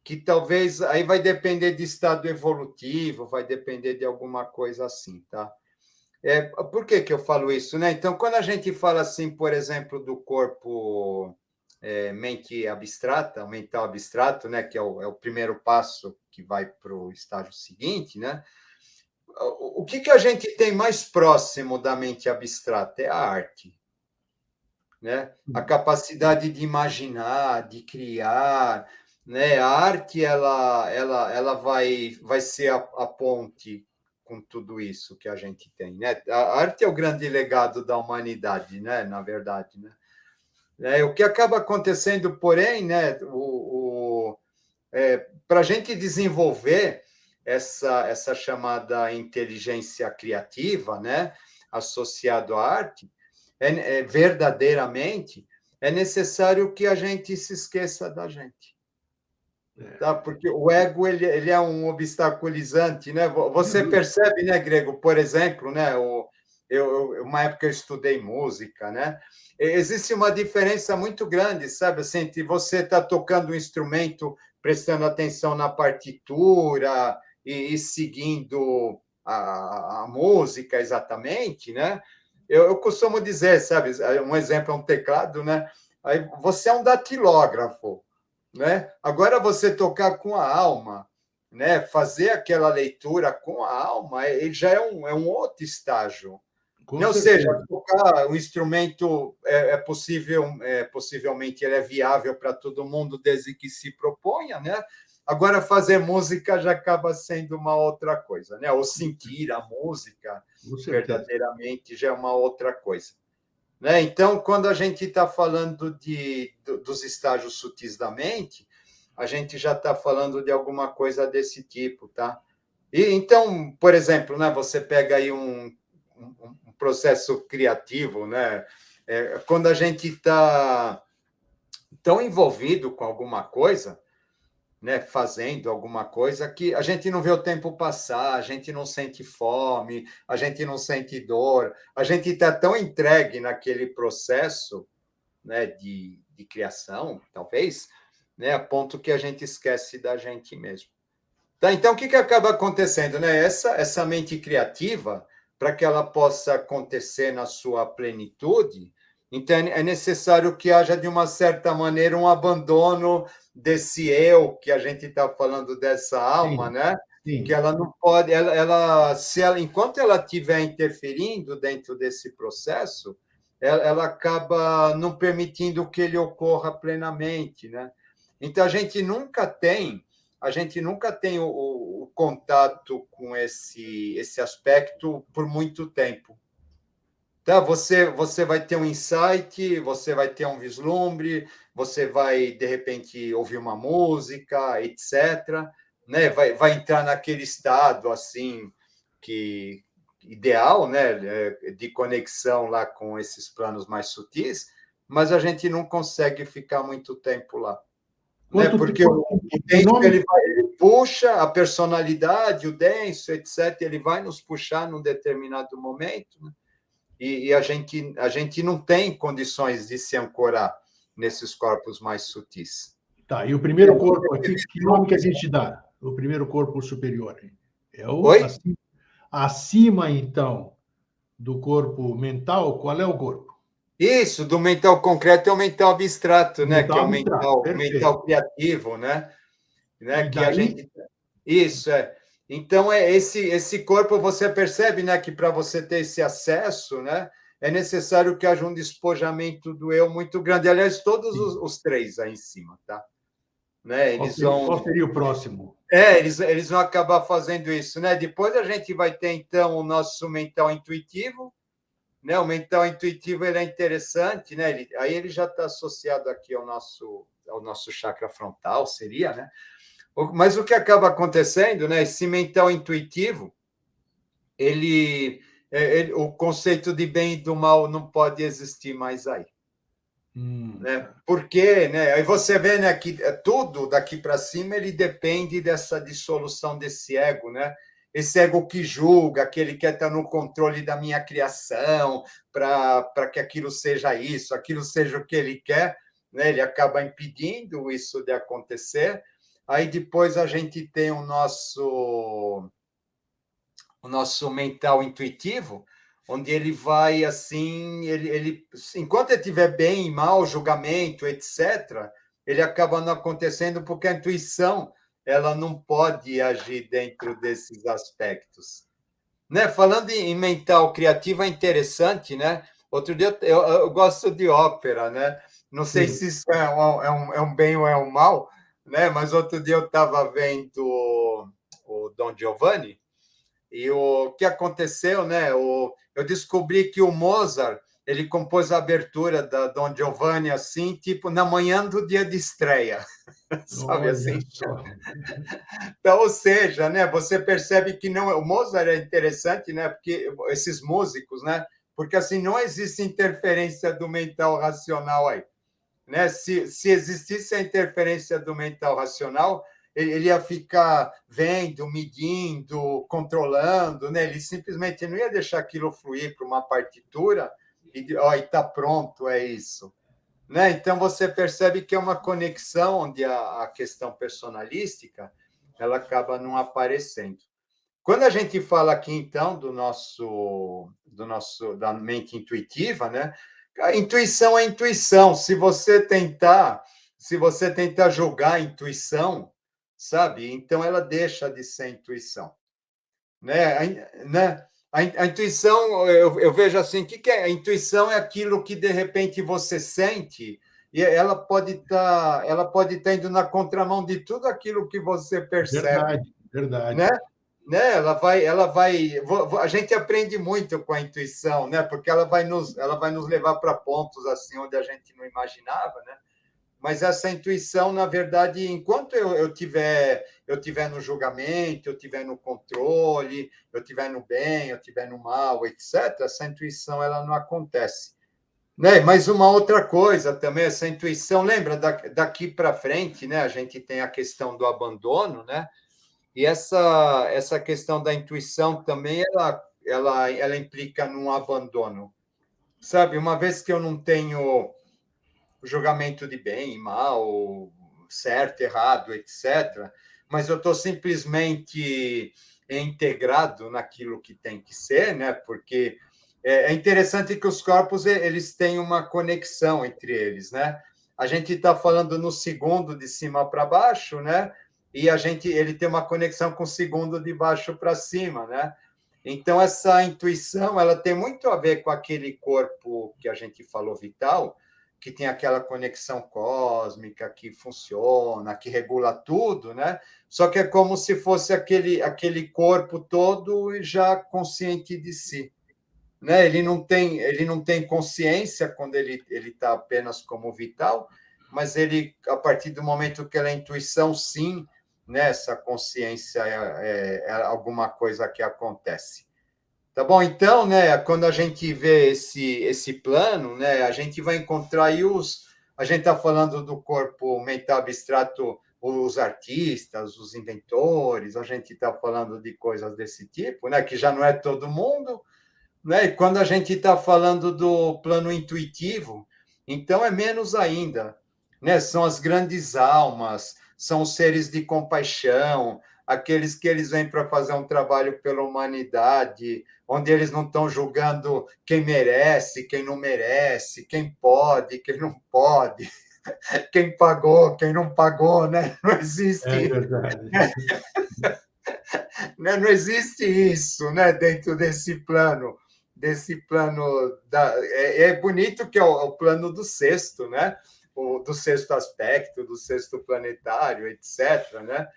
que talvez aí vai depender de estado evolutivo, vai depender de alguma coisa assim, tá? Por que eu falo isso, né? Então, quando a gente fala assim, por exemplo, do corpo mente abstrata, o mental abstrato, né, que é o primeiro passo que vai para o estágio seguinte, né? O que a gente tem mais próximo da mente abstrata é a arte, né? A capacidade de imaginar, de criar, né? A arte ela vai ser a ponte com tudo isso que a gente tem, né? A arte é o grande legado da humanidade, né? Na verdade, né? O que acaba acontecendo, porém, né? Para a gente desenvolver essa chamada inteligência criativa, né? Associado à arte, verdadeiramente, é necessário que a gente se esqueça da gente. Tá? Porque o ego ele é um obstaculizante, né? Você percebe, né, Grego? Por exemplo, né? Uma época eu estudei música, né? Existe uma diferença muito grande, sabe? Assim, entre você estar tocando um instrumento, prestando atenção na partitura e seguindo a música exatamente, né? Eu costumo dizer, sabe? Um exemplo é um teclado, né? Aí você é um datilógrafo, né? Agora você tocar com a alma, né? Fazer aquela leitura com a alma, ele já é um outro estágio. Com Ou seja, certeza. tocar um instrumento possivelmente ele é viável para todo mundo desde que se proponha, né? Agora fazer música já acaba sendo uma outra coisa, né? Ou sentir a música Com certeza. verdadeiramente já é uma outra coisa. Né? Então, quando a gente está falando dos estágios sutis da mente, a gente já está falando de alguma coisa desse tipo, tá? E então, por exemplo, né, você pega aí um processo criativo, né? Quando a gente está tão envolvido com alguma coisa, né, fazendo alguma coisa que a gente não vê o tempo passar, a gente não sente fome, a gente não sente dor, a gente está tão entregue naquele processo, né, de criação, talvez, né, a ponto que a gente esquece da gente mesmo. Tá, então, o que acaba acontecendo? Né? Essa mente criativa, para que ela possa acontecer na sua plenitude, então é necessário que haja, de uma certa maneira, um abandono desse eu, que a gente está falando dessa alma, Sim, né? Que sim. ela não pode, enquanto ela estiver interferindo dentro desse processo, ela acaba não permitindo que ele ocorra plenamente, né? Então a gente nunca tem o contato com esse aspecto por muito tempo. Tá? Você vai ter um insight, você vai ter um vislumbre, você vai, de repente, ouvir uma música, etc. Né? Vai entrar naquele estado assim que ideal, né, de conexão lá com esses planos mais sutis, mas a gente não consegue ficar muito tempo lá. Né? Quanto, Porque o denso fenômeno, ele puxa a personalidade, o denso, etc., ele vai nos puxar num determinado momento, né? E a gente não tem condições de se ancorar nesses corpos mais sutis. Tá, e o primeiro corpo aqui, que nome que a gente dá? O primeiro corpo superior. É o Oi? acima, então, do corpo mental, qual é o corpo? Isso, do mental concreto é o mental abstrato, né? Que Mental é o abstrato, mental perfeito. criativo, né? E Que a daí, gente. Isso, é. Então, esse corpo, você percebe, né, que para você ter esse acesso, né, é necessário que haja um despojamento do eu muito grande. Aliás, todos sim, os três aí em cima, tá? Né? qual seria o próximo? Eles vão acabar fazendo isso, né? Depois a gente vai ter, então, o nosso mental intuitivo, né? O mental intuitivo ele é interessante, né? Aí ele já está associado aqui ao nosso chakra frontal, seria, né? Mas o que acaba acontecendo, né? Esse mental intuitivo, o conceito de bem e do mal não pode existir mais aí, né? Tá. Porque, né? Aí você vê, né, que tudo daqui para cima ele depende dessa dissolução desse ego, né? Esse ego que julga, que ele quer estar no controle da minha criação, para que aquilo seja isso, aquilo seja o que ele quer, né? Ele acaba impedindo isso de acontecer. Aí depois a gente tem o nosso mental intuitivo, onde ele vai assim, enquanto ele estiver bem e mal, julgamento, etc., ele acaba não acontecendo porque a intuição ela não pode agir dentro desses aspectos. Né? Falando em mental criativo, é interessante, né? Outro dia eu gosto de ópera, né? Não sei Sim. se isso é um bem ou é um mal, né? Mas outro dia eu estava vendo o Don Giovanni, e o que aconteceu, né? Eu descobri que o Mozart ele compôs a abertura da Don Giovanni assim, tipo na manhã do dia de estreia, sabe Olha assim? só. Então, ou seja, né? Você percebe que não o Mozart é interessante, né? Porque esses músicos, né? Porque assim não existe interferência do mental racional aí, né? Se existisse a interferência do mental racional, ele ia ficar vendo, medindo, controlando, né? Ele simplesmente não ia deixar aquilo fluir para uma partitura e ó, está pronto, é isso. Né? Então você percebe que é uma conexão onde a questão personalística ela acaba não aparecendo. Quando a gente fala aqui então da mente intuitiva, né? A intuição é intuição. Se você tentar julgar a intuição, sabe? Então ela deixa de ser intuição, né? A intuição, eu vejo assim, o que é? A intuição é aquilo que de repente você sente e ela pode estar indo na contramão de tudo aquilo que você percebe, Verdade, verdade. né? A gente aprende muito com a intuição, né? Porque ela vai nos levar para pontos assim onde a gente não imaginava, né? Mas essa intuição, na verdade, enquanto eu tiver no julgamento, eu tiver no controle, eu tiver no bem, eu tiver no mal, etc., essa intuição ela não acontece. Né? Mas uma outra coisa também, essa intuição, lembra, daqui para frente, né? A gente tem a questão do abandono, né? E essa questão da intuição também, ela implica num abandono. Sabe, uma vez que eu não tenho julgamento de bem e mal, certo, errado, etc., mas eu estou simplesmente integrado naquilo que tem que ser, né? Porque é interessante que os corpos eles têm uma conexão entre eles, né? A gente está falando no segundo de cima para baixo, né? E ele tem uma conexão com o segundo de baixo para cima, né? Então essa intuição ela tem muito a ver com aquele corpo que a gente falou vital, que tem aquela conexão cósmica que funciona, que regula tudo, né? Só que é como se fosse aquele corpo todo já consciente de si, né? Ele não tem consciência quando ele está apenas como vital, mas ele, a partir do momento que ela é intuição, sim, né? Essa consciência é alguma coisa que acontece. Tá bom? Então, né, quando a gente vê esse plano, né, a gente vai encontrar aí a gente está falando do corpo mental abstrato, os artistas, os inventores, a gente está falando de coisas desse tipo, né, que já não é todo mundo, né? E quando a gente está falando do plano intuitivo, então é menos ainda. né? São as grandes almas, são os seres de compaixão, aqueles que eles vêm para fazer um trabalho pela humanidade, onde eles não estão julgando quem merece, quem não merece, quem pode, quem não pode, quem pagou, quem não pagou, né? Não É existe, verdade. né? Não existe isso, né? Dentro desse plano é bonito que é o plano do sexto, né? Do sexto aspecto, do sexto planetário, etc., né?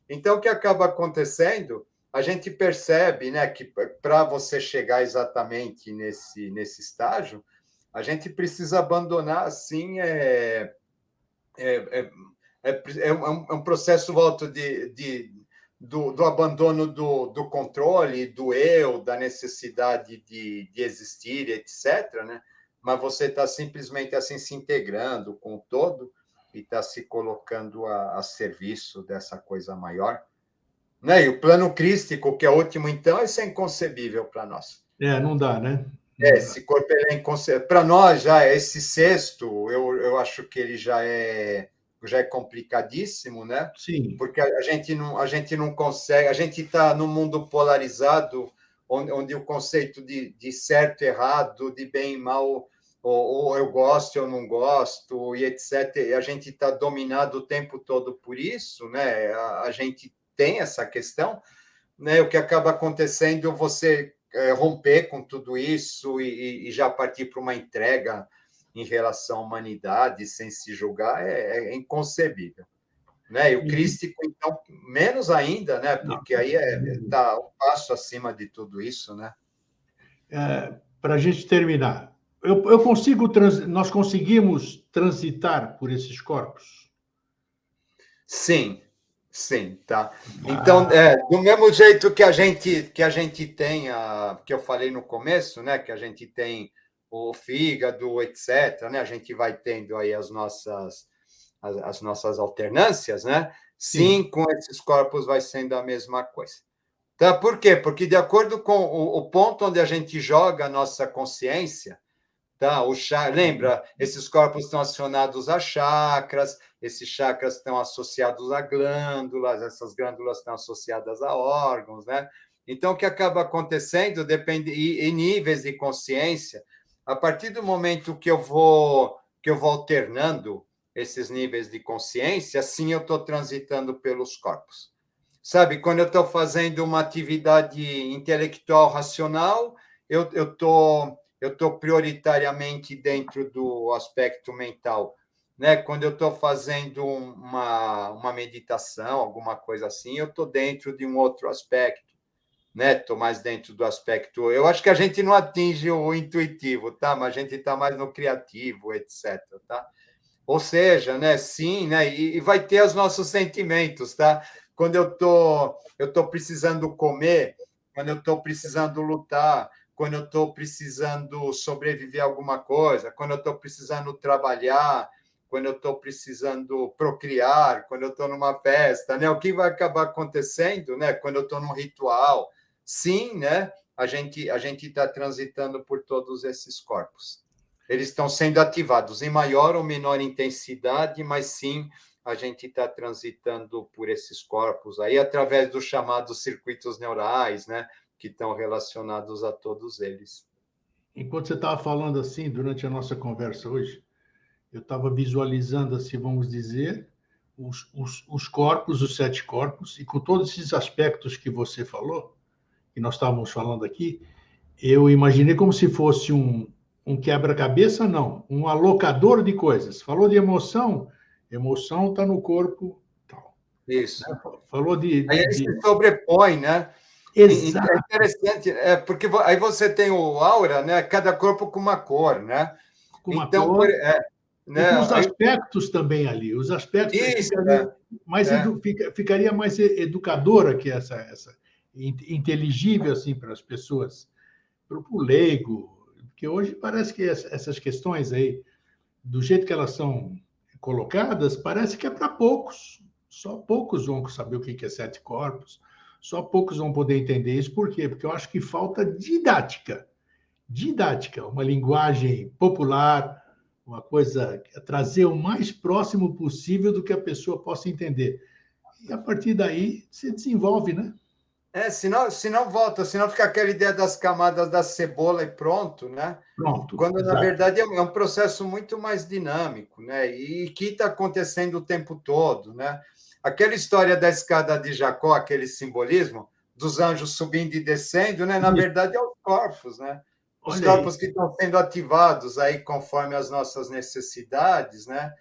Então, o que acaba acontecendo? A gente percebe, né, que para você chegar exatamente nesse estágio, a gente precisa abandonar, assim, é, é um processo volta do abandono do controle, do eu, da necessidade de existir, etc., né? Mas você está simplesmente assim se integrando com o todo e está se colocando a serviço dessa coisa maior. Né? E o plano crístico, que é último, então, isso é inconcebível para nós. Não dá, né? Não dá. Esse corpo é inconcebível. Para nós, já esse sexto, eu acho que ele já é complicadíssimo, né? Sim. Porque a gente não consegue, a gente está num mundo polarizado, onde o conceito de certo e errado, de bem e mal, ou eu gosto, eu não gosto, e etc., e a gente está dominado o tempo todo por isso, né? A gente tem essa questão, né? O que acaba acontecendo, você romper com tudo isso e já partir para uma entrega em relação à humanidade, sem se julgar, é inconcebível. Né? E o E, crístico, então, menos ainda, né? não, Porque aí está um passo acima de tudo isso, né? para a gente terminar, nós conseguimos transitar por esses corpos? Sim, sim, tá. Então, Ah, do mesmo jeito que a gente tem que eu falei no começo, né? Que a gente tem o fígado, etc., né? A gente vai tendo aí as nossas alternâncias, né? sim. Sim, com esses corpos vai sendo a mesma coisa. Tá? Por quê? Porque de acordo com o ponto onde a gente joga a nossa consciência, tá? Lembra, esses corpos estão acionados a chakras, esses chakras estão associados a glândulas, essas glândulas estão associadas a órgãos, né? Então, o que acaba acontecendo depende e níveis de consciência. A partir do momento que eu vou alternando esses níveis de consciência, assim eu estou transitando pelos corpos. Sabe, quando eu estou fazendo uma atividade intelectual racional, eu estou prioritariamente dentro do aspecto mental. Né? Quando eu estou fazendo uma meditação, alguma coisa assim, eu estou dentro de um outro aspecto. Né? Estou mais dentro do aspecto. Eu acho que a gente não atinge o intuitivo, tá? Mas a gente está mais no criativo, etc. Tá? Ou seja, né, sim, né, e vai ter os nossos sentimentos, tá? Quando eu tô precisando comer, quando eu estou precisando lutar, quando eu estou precisando sobreviver a alguma coisa, quando eu estou precisando trabalhar, quando eu estou precisando procriar, quando eu estou numa festa, né? O que vai acabar acontecendo, né? Quando eu estou num ritual, sim, né? A gente está transitando por todos esses corpos. Eles estão sendo ativados em maior ou menor intensidade, mas sim a gente está transitando por esses corpos aí através dos chamados circuitos neurais, né, que estão relacionados a todos eles. Enquanto você estava falando assim, durante a nossa conversa hoje, eu estava visualizando, assim, vamos dizer, os corpos, os 7 corpos, e com todos esses aspectos que você falou, que nós estávamos falando aqui, eu imaginei como se fosse um quebra-cabeça, não, um alocador de coisas. Falou de emoção, emoção está no corpo, tal. Isso. Né? Falou de, Aí de, eles se de... sobrepõem, né? É Exato, interessante, porque aí você tem o aura, né? Cada corpo com uma cor, né? com uma Então, cor, e né? com os aspectos também ali. Os aspectos Isso, ficaria mais educadora que essa inteligível assim para as pessoas, para o leigo, porque hoje parece que essas questões aí, do jeito que elas são colocadas, parece que é para poucos. Só poucos vão saber o que é 7 corpos, só poucos vão poder entender isso. Por quê? Porque eu acho que falta didática, uma linguagem popular, uma coisa, trazer o mais próximo possível do que a pessoa possa entender. E a partir daí se desenvolve, né? Senão volta, senão fica aquela ideia das camadas da cebola e pronto, né? Pronto, Quando, na exato. verdade, é um processo muito mais dinâmico, né? E que está acontecendo o tempo todo, né? Aquela história da escada de Jacó, aquele simbolismo dos anjos subindo e descendo, né? Na Isso. verdade, é os corpos, né? Os Olha aí. corpos que estão sendo ativados aí conforme as nossas necessidades, né?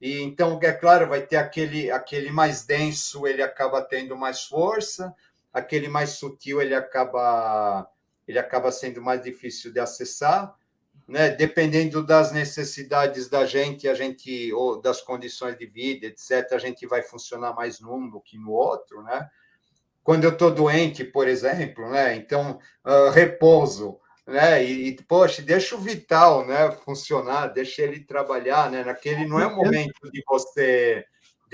E então, é claro, vai ter aquele mais denso, ele acaba tendo mais força, aquele mais sutil, ele acaba sendo mais difícil de acessar, né? Dependendo das necessidades da gente, ou das condições de vida, etc., a gente vai funcionar mais num do que no outro, né? Quando eu estou doente, por exemplo, né? Então, repouso, né? Poxa, deixa o vital, né, funcionar, deixa ele trabalhar, né? Naquele não é o momento de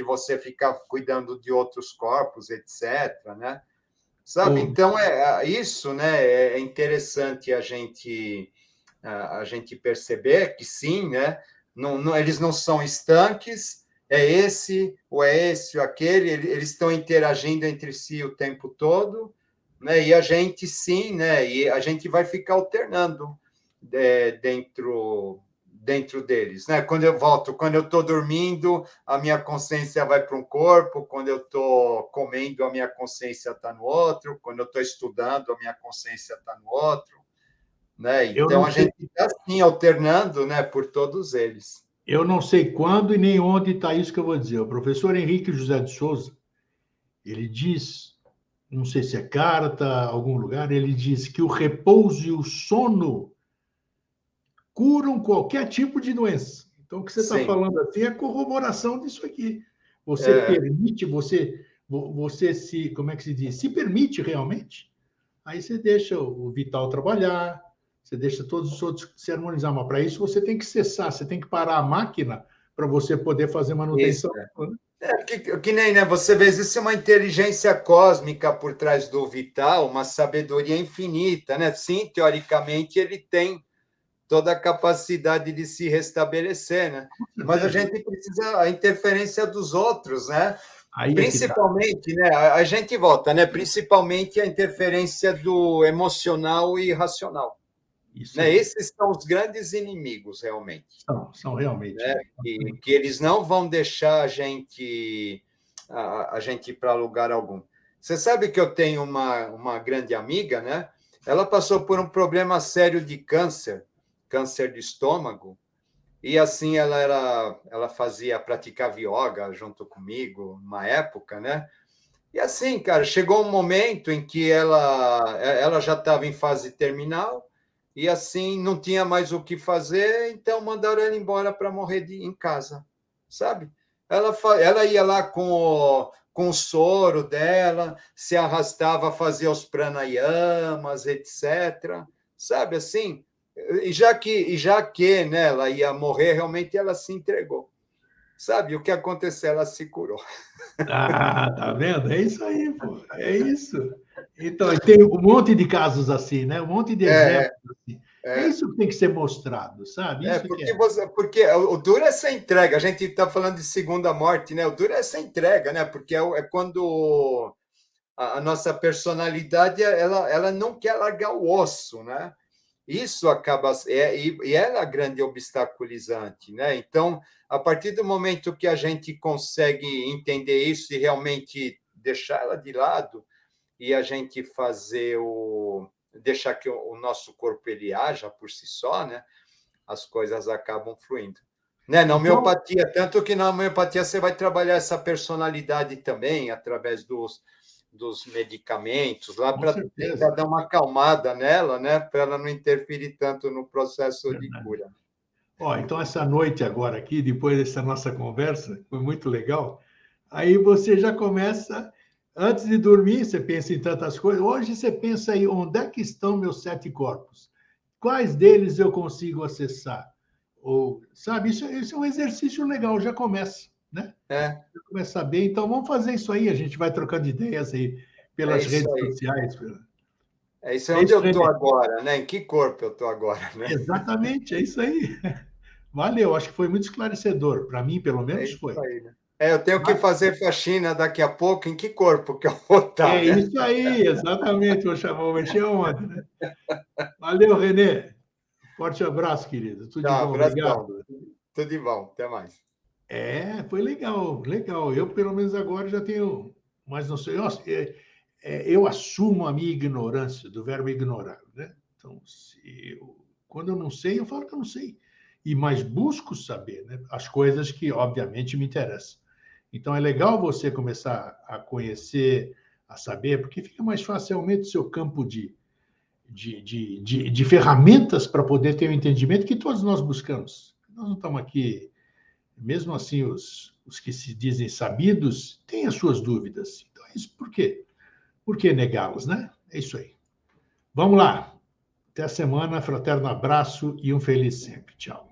você ficar cuidando de outros corpos, etc., né? Sabe? Então, isso, né, é interessante a gente perceber que sim, né? Não, eles não são estanques, é esse, ou aquele, eles estão interagindo entre si o tempo todo, né? E a gente sim, né? E a gente vai ficar alternando dentro deles, né? Quando eu estou dormindo, a minha consciência vai para um corpo, quando eu estou comendo, a minha consciência está no outro, quando eu estou estudando, a minha consciência está no outro, né? Eu Então não a sei, gente está assim alternando, né, por todos eles. eu não sei quando e nem onde está isso que eu vou dizer. O professor Henrique José de Souza, ele diz, não sei se é carta, algum lugar, ele diz que o repouso e o sono curam qualquer tipo de doença. Então, o que você está Sim, falando assim é corroboração disso aqui. Você é, permite, você se, como é que se diz? Se permite realmente. Aí você deixa o vital trabalhar, você deixa todos os outros se harmonizar. Mas para isso você tem que cessar, você tem que parar a máquina para você poder fazer isso. manutenção. Né? Que nem, né? Você vê, existe uma inteligência cósmica por trás do vital, uma sabedoria infinita, né? Sim, teoricamente ele tem toda a capacidade de se restabelecer, né? Com Mas a certeza. gente precisa a interferência dos outros, né? Aí é que está. Principalmente, né? A gente volta, né? Principalmente a interferência do emocional e racional, Isso né? aí. Esses são os grandes inimigos, realmente, São realmente. né? Que eles não vão deixar a gente ir para lugar algum. Você sabe que eu tenho uma grande amiga, né? Ela passou por um problema sério de câncer de estômago, e assim ela praticava yoga junto comigo, uma época, né? E assim, cara, chegou um momento em que ela já estava em fase terminal e assim não tinha mais o que fazer, então mandaram ela embora para morrer em casa, sabe? Ela ia lá com o soro dela, se arrastava, fazia os pranayamas, etc. Sabe assim? E já que, né, ela ia morrer, realmente ela se entregou. Sabe o que aconteceu? Ela se curou. Ah, tá vendo? É isso aí, pô. É isso. Então, e tem um monte de casos assim, né? Um monte de É, exemplos assim. É é. isso que tem que ser mostrado, sabe? Isso que Porque é. porque o duro é essa entrega. A gente está falando de segunda morte, né? O duro é essa entrega, né? Porque é quando a nossa personalidade ela não quer largar o osso, né? Isso acaba e ela é a grande obstaculizante, né? Então, a partir do momento que a gente consegue entender isso e realmente deixar ela de lado e a gente deixar que o nosso corpo ele haja por si só, né? As coisas acabam fluindo. Né? Na Então, homeopatia, tanto que na homeopatia você vai trabalhar essa personalidade também, através dos medicamentos, lá com para tentar certeza. dar uma acalmada nela, né? Para ela não interferir tanto no processo de Verdade. cura. Ó, então, essa noite agora aqui, depois dessa nossa conversa, foi muito legal. Aí você já começa, antes de dormir, você pensa em tantas coisas. Hoje você pensa aí, onde é que estão meus 7 corpos? Quais deles eu consigo acessar? Ou, sabe, isso é um exercício legal, já começa, né? É, Já começa a saber. Então, vamos fazer isso aí. A gente vai trocando ideias aí é pelas isso redes aí. sociais. É isso É onde isso eu aí estou mesmo. agora, né? Em que corpo eu estou agora, né? Exatamente, é isso aí. Valeu, acho que foi muito esclarecedor. Para mim, pelo menos, isso foi. aí, né? Eu tenho que fazer faxina daqui a pouco. Em que corpo que eu vou estar, É né? isso aí, exatamente. Vou mexer onde, né? Valeu, Renê. Forte abraço, querido. Tudo de Tá, bom, abração. obrigado. Tudo de bom. Até mais. Foi legal, legal. Eu, pelo menos agora, já tenho mais não sei. Eu assumo a minha ignorância do verbo ignorar, né? Então, quando eu não sei, eu falo que eu não sei. Mas busco saber, né? As coisas que, obviamente, me interessam. Então, é legal você começar a conhecer, a saber, porque fica mais facilmente o seu campo de ferramentas para poder ter o entendimento que todos nós buscamos. Nós não estamos aqui, mesmo assim, os que se dizem sabidos têm as suas dúvidas. Então, isso por quê? Por que negá-los, né? É isso aí. Vamos lá. Até a semana, fraterno abraço e um feliz sempre. Tchau.